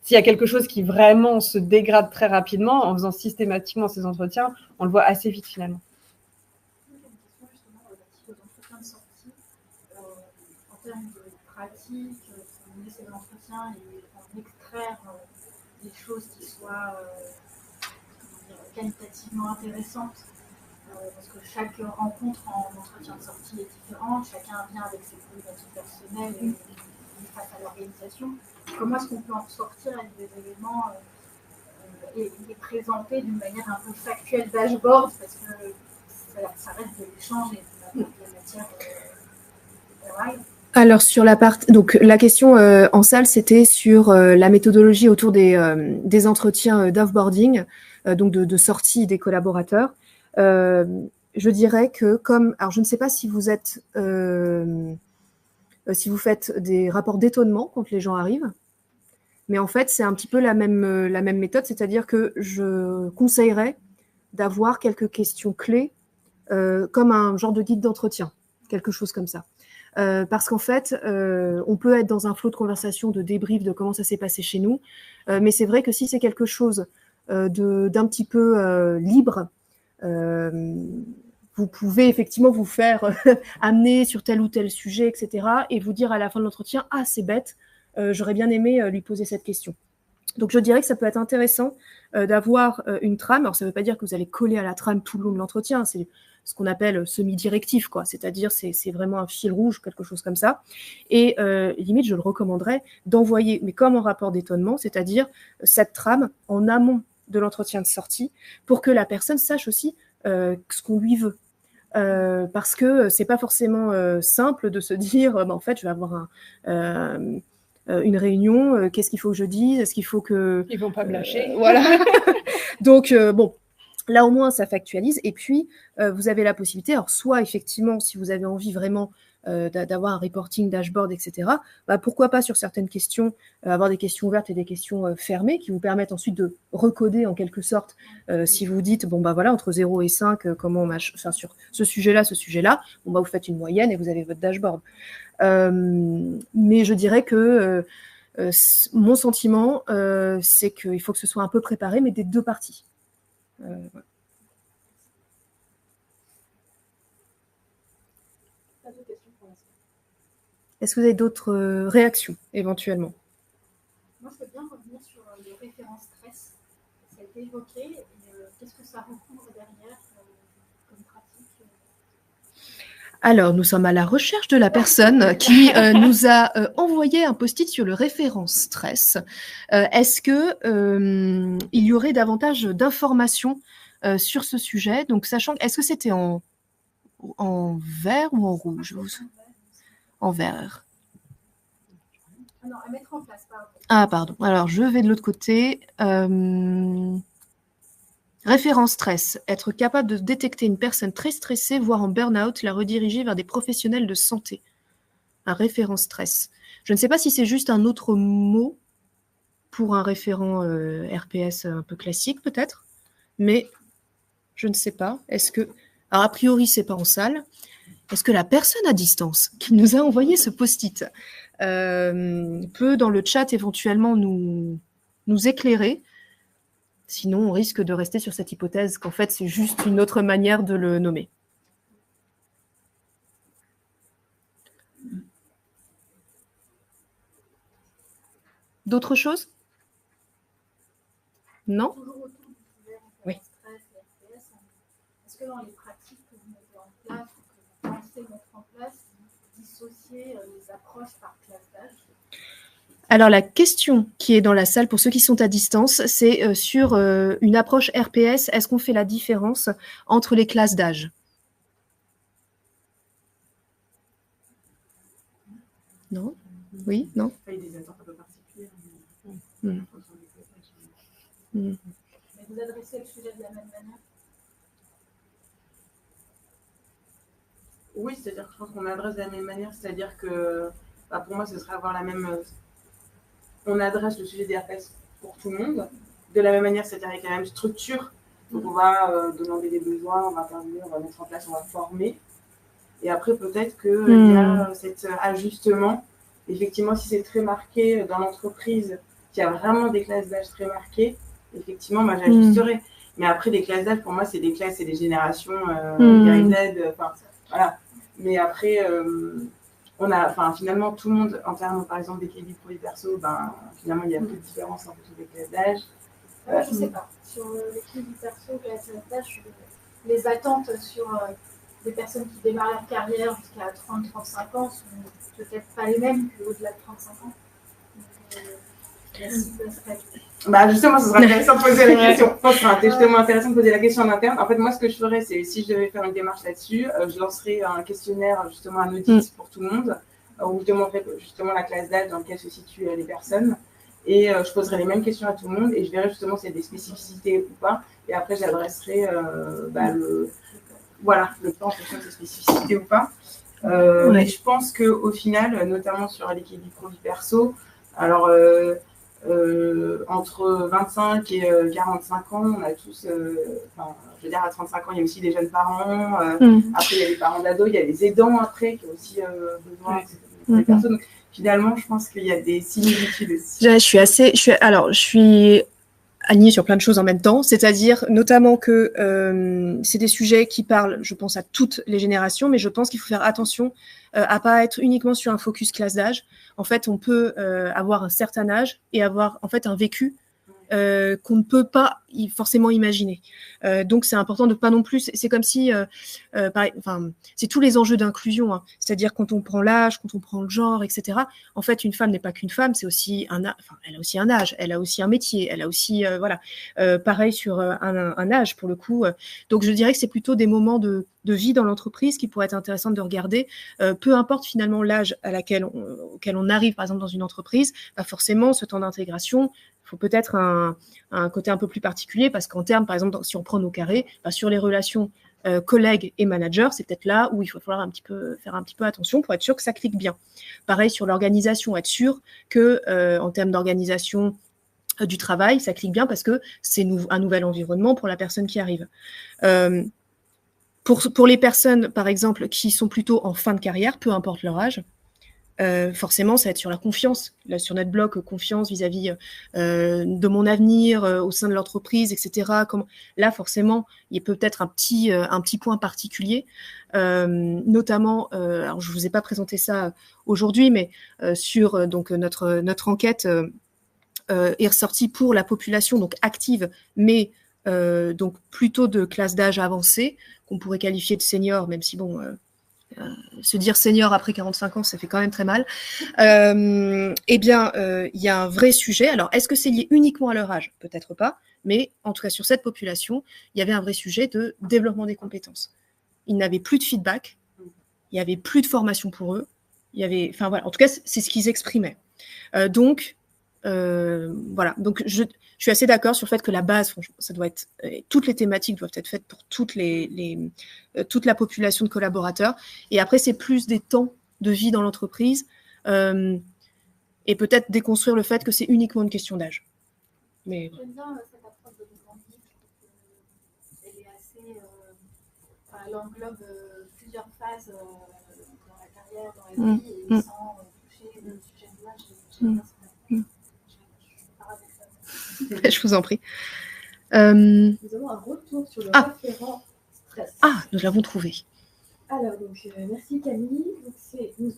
s'il y a quelque chose qui vraiment se dégrade très rapidement, en faisant systématiquement ces entretiens, on le voit assez vite finalement. Une question justement relative aux entretiens de sortie. En termes de pratique, on met ces entretiens et en extraire des choses qui soient qualitativement intéressantes. Parce que chaque rencontre en entretien de sortie est différente, chacun vient avec ses problématiques personnelles et face à l'organisation. Comment est-ce qu'on peut en sortir avec des éléments et les présenter d'une manière un peu factuelle dashboard, parce que ça reste de l'échange et de la matière de travail. Alors sur la partie, donc la question en salle, c'était sur la méthodologie autour des entretiens d'offboarding, donc de sortie des collaborateurs. Je dirais que alors je ne sais pas si vous êtes si vous faites des rapports d'étonnement quand les gens arrivent, mais en fait c'est un petit peu la même méthode, c'est-à-dire que je conseillerais d'avoir quelques questions clés comme un genre de guide d'entretien, quelque chose comme ça. Parce qu'en fait, on peut être dans un flot de conversation, de débrief de comment ça s'est passé chez nous, mais c'est vrai que si c'est quelque chose d'un petit peu libre, vous pouvez effectivement vous faire amener sur tel ou tel sujet, etc. et vous dire à la fin de l'entretien « Ah, c'est bête, j'aurais bien aimé lui poser cette question ». Donc, je dirais que ça peut être intéressant d'avoir une trame. Alors, ça ne veut pas dire que vous allez coller à la trame tout le long de l'entretien. C'est ce qu'on appelle semi-directif, quoi. C'est-à-dire, c'est vraiment un fil rouge, quelque chose comme ça. Et limite, je le recommanderais d'envoyer, mais comme en rapport d'étonnement, c'est-à-dire cette trame en amont de l'entretien de sortie pour que la personne sache aussi ce qu'on lui veut. Parce que c'est pas forcément simple de se dire en fait je vais avoir une réunion, qu'est-ce qu'il faut que je dise, est-ce qu'il faut que ils vont pas me lâcher, voilà. Donc bon, Là, au moins, ça factualise. Et puis, vous avez la possibilité, alors soit effectivement, si vous avez envie vraiment d'avoir un reporting, dashboard, etc., pourquoi pas sur certaines questions, avoir des questions ouvertes et des questions fermées qui vous permettent ensuite de recoder en quelque sorte. Si vous dites, bon, voilà, entre 0 et 5, comment enfin, sur ce sujet-là, vous faites une moyenne et vous avez votre dashboard. Mais je dirais que mon sentiment, c'est qu'il faut que ce soit un peu préparé, mais des deux parties. Voilà. Est-ce que vous avez d'autres réactions éventuellement? Moi, je veux bien revenir sur les références stress. Ça a été évoqué. Et, qu'est-ce que ça recouvre derrière comme pratique? Alors, nous sommes à la recherche de la personne qui nous a envoyé un post-it sur le référent stress. Est-ce que il y aurait davantage d'informations sur ce sujet? Donc, sachant, est-ce que c'était en vert ou en rouge? En vert. Non, à mettre en place, pardon. Ah, pardon. Alors, je vais de l'autre côté. Référent stress. Être capable de détecter une personne très stressée, voire en burn-out, la rediriger vers des professionnels de santé. Un référent stress. Je ne sais pas si c'est juste un autre mot pour un référent RPS un peu classique, peut-être. Mais je ne sais pas. Est-ce que... Alors, a priori, c'est pas en salle. Est-ce que la personne à distance qui nous a envoyé ce post-it peut, dans le chat, éventuellement nous éclairer? Sinon, on risque de rester sur cette hypothèse qu'en fait, c'est juste une autre manière de le nommer. D'autres choses? Non? Oui. Est-ce que dans les pratiques que vous mettez en place, que vous pensez mettre en place, vous dissociez les approches par classe d'âge? Alors, la question qui est dans la salle, pour ceux qui sont à distance, c'est sur une approche RPS, est-ce qu'on fait la différence entre les classes d'âge? Non? Oui? Non? Il y a des attentes un peu particulières. Mais vous adressez le sujet de la même manière? Oui, c'est-à-dire que je pense qu'on adresse de la même manière, c'est-à-dire que pour moi, ce serait avoir la même... On adresse le sujet des RPS pour tout le monde, de la même manière, c'est-à-dire avec la même structure. Donc on va demander des besoins, on va intervenir, on va mettre en place, on va former. Et après, peut-être qu'il y a cet ajustement. Effectivement, si c'est très marqué dans l'entreprise, qu'il y a vraiment des classes d'âge très marquées, effectivement, moi, j'ajusterai. Mais après, des classes d'âge, pour moi, c'est des classes, c'est des générations, Y, Z, enfin, voilà. Mais après, on a, finalement, tout le monde, en termes, par exemple, d'équilibre pro et perso, finalement, il y a peu de différence entre les classes d'âge. Je ne sais pas. Sur l'équilibre perso, classes d'âge, les attentes sur des personnes qui démarrent leur carrière jusqu'à 30-35 ans sont peut-être pas les mêmes qu'au-delà de 35 ans. Justement, ce sera intéressant de poser la question. Je pense que ce sera justement intéressant de poser la question en interne. En fait, moi, ce que je ferais, c'est si je devais faire une démarche là-dessus, je lancerais un questionnaire, justement, un audit pour tout le monde, où je demanderais justement la classe d'âge dans laquelle se situent les personnes. Et je poserai les mêmes questions à tout le monde et je verrai justement s'il y a des spécificités ou pas. Et après, j'adresserai le plan en fonction de ces spécificités ou pas. Mais je pense qu'au final, notamment sur l'équilibre pro-vie perso, alors entre 25 et 45 ans, on a tous, je veux dire, à 35 ans, il y a aussi des jeunes parents. Après, il y a les parents d'ados, il y a les aidants après qui ont aussi besoin des personnes. Donc, finalement, je pense qu'il y a des similitudes aussi. Je suis alignée sur plein de choses en même temps, c'est-à-dire notamment que c'est des sujets qui parlent, je pense, à toutes les générations, mais je pense qu'il faut faire attention à pas être uniquement sur un focus classe d'âge. En fait, on peut avoir un certain âge et avoir en fait un vécu qu'on ne peut pas forcément imaginer. Donc, c'est important de pas non plus... C'est comme si... c'est tous les enjeux d'inclusion. Hein. C'est-à-dire quand on prend l'âge, quand on prend le genre, etc. En fait, une femme n'est pas qu'une femme, c'est aussi elle a aussi un âge, elle a aussi un métier, elle a aussi... pareil sur un âge, pour le coup. Donc, je dirais que c'est plutôt des moments de vie dans l'entreprise qui pourraient être intéressants de regarder. Peu importe finalement l'âge auquel on arrive, par exemple, dans une entreprise, forcément, ce temps d'intégration, faut peut-être un côté un peu plus particulier, parce qu'en termes, par exemple, si on prend nos carrés, sur les relations collègues et managers, c'est peut-être là où il faut falloir faire un petit peu attention pour être sûr que ça clique bien. Pareil sur l'organisation, être sûr que en termes d'organisation du travail, ça clique bien parce que c'est un nouvel environnement pour la personne qui arrive. Pour les personnes, par exemple, qui sont plutôt en fin de carrière, peu importe leur âge, forcément, ça va être sur la confiance. Là, sur notre blog, confiance vis-à-vis de mon avenir au sein de l'entreprise, etc. Là, forcément, il y a peut-être un petit point particulier, notamment, alors je vous ai pas présenté ça aujourd'hui, mais sur donc notre enquête est ressortie pour la population donc active, mais donc plutôt de classe d'âge avancée, qu'on pourrait qualifier de senior, même si bon. Se dire senior après 45 ans, ça fait quand même très mal. Eh bien, il y a un vrai sujet. Alors, est-ce que c'est lié uniquement à leur âge? Peut-être pas, mais en tout cas, sur cette population, il y avait un vrai sujet de développement des compétences. Ils n'avaient plus de feedback, il n'y avait plus de formation pour eux. Enfin, voilà, en tout cas, c'est ce qu'ils exprimaient. Donc, voilà. Donc, je suis assez d'accord sur le fait que la base, ça doit être, toutes les thématiques doivent être faites pour toute la population de collaborateurs. Et après, c'est plus des temps de vie dans l'entreprise et peut-être déconstruire le fait que c'est uniquement une question d'âge. Mais j'aime bien cette approche de l'identité. Elle est assez, elle englobe plusieurs phases dans la carrière, dans la vie, et sans toucher le sujet de l'âge. J'aime bien je vous en prie. Nous avons un retour sur le référent stress. Ah, nous l'avons trouvé. Alors, donc, merci Camille. Donc,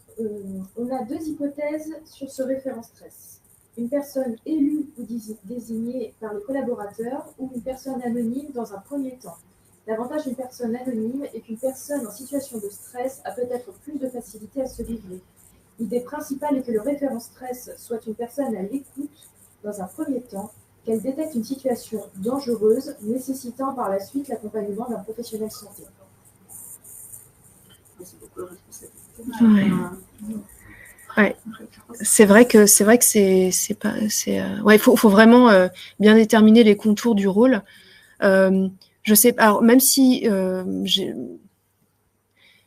on a deux hypothèses sur ce référent stress. Une personne élue ou désignée par le collaborateur ou une personne anonyme dans un premier temps. L'avantage d'une personne anonyme est qu'une personne en situation de stress a peut-être plus de facilité à se livrer. L'idée principale est que le référent stress soit une personne à l'écoute dans un premier temps, qu'elle détecte une situation dangereuse, nécessitant par la suite l'accompagnement d'un professionnel de santé. C'est beaucoup de responsabilité. Ouais. C'est vrai que c'est pas, ouais, il faut vraiment bien déterminer les contours du rôle. Je sais, alors même si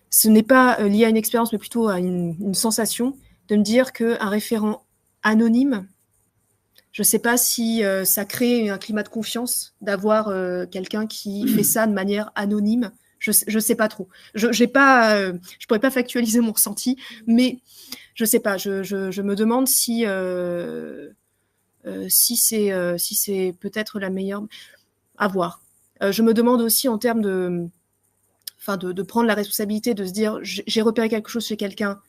ce n'est pas lié à une expérience, mais plutôt à une sensation, de me dire qu'un référent anonyme, je ne sais pas si ça crée un climat de confiance d'avoir quelqu'un qui fait ça de manière anonyme. Je sais pas trop. Je pourrais pas factualiser mon ressenti, mais je sais pas. Je me demande si c'est peut-être la meilleure. À voir. Je me demande aussi en termes de prendre la responsabilité de se dire j'ai repéré quelque chose chez quelqu'un,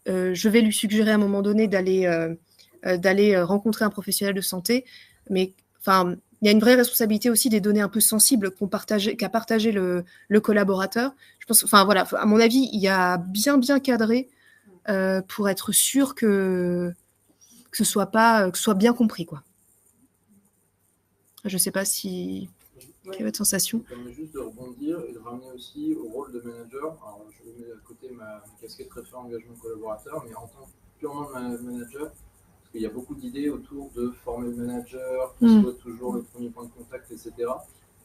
je vais lui suggérer à un moment donné d'aller rencontrer un professionnel de santé, mais enfin il y a une vraie responsabilité aussi des données un peu sensibles qu'a partagé le collaborateur. Je pense, enfin voilà, à mon avis, il y a bien cadré pour être sûr que ce soit bien compris, quoi. Je sais pas si quelle est votre sensation. Ça permet juste de rebondir et de ramener aussi au rôle de manager. Alors, je mets à côté ma casquette référent engagement collaborateur, mais en tant que purement manager, parce qu'il y a beaucoup d'idées autour de former le manager, qui soit toujours le premier point de contact, etc.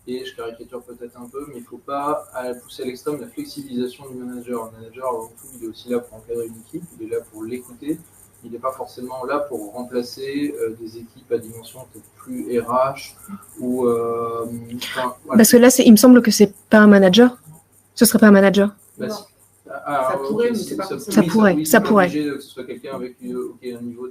Et je caricature peut-être un peu, mais il ne faut pas pousser à l'extrême la flexibilisation du manager. Le manager, avant tout, il est aussi là pour encadrer une équipe, il est là pour l'écouter. Il n'est pas forcément là pour remplacer des équipes à dimension peut-être plus RH ou. Voilà. Parce que là, il me semble que c'est pas un manager. Ce serait pas un manager. Ça pourrait, mais c'est pas ça pourrait. Ça pourrait. Que ce soit quelqu'un avec un niveau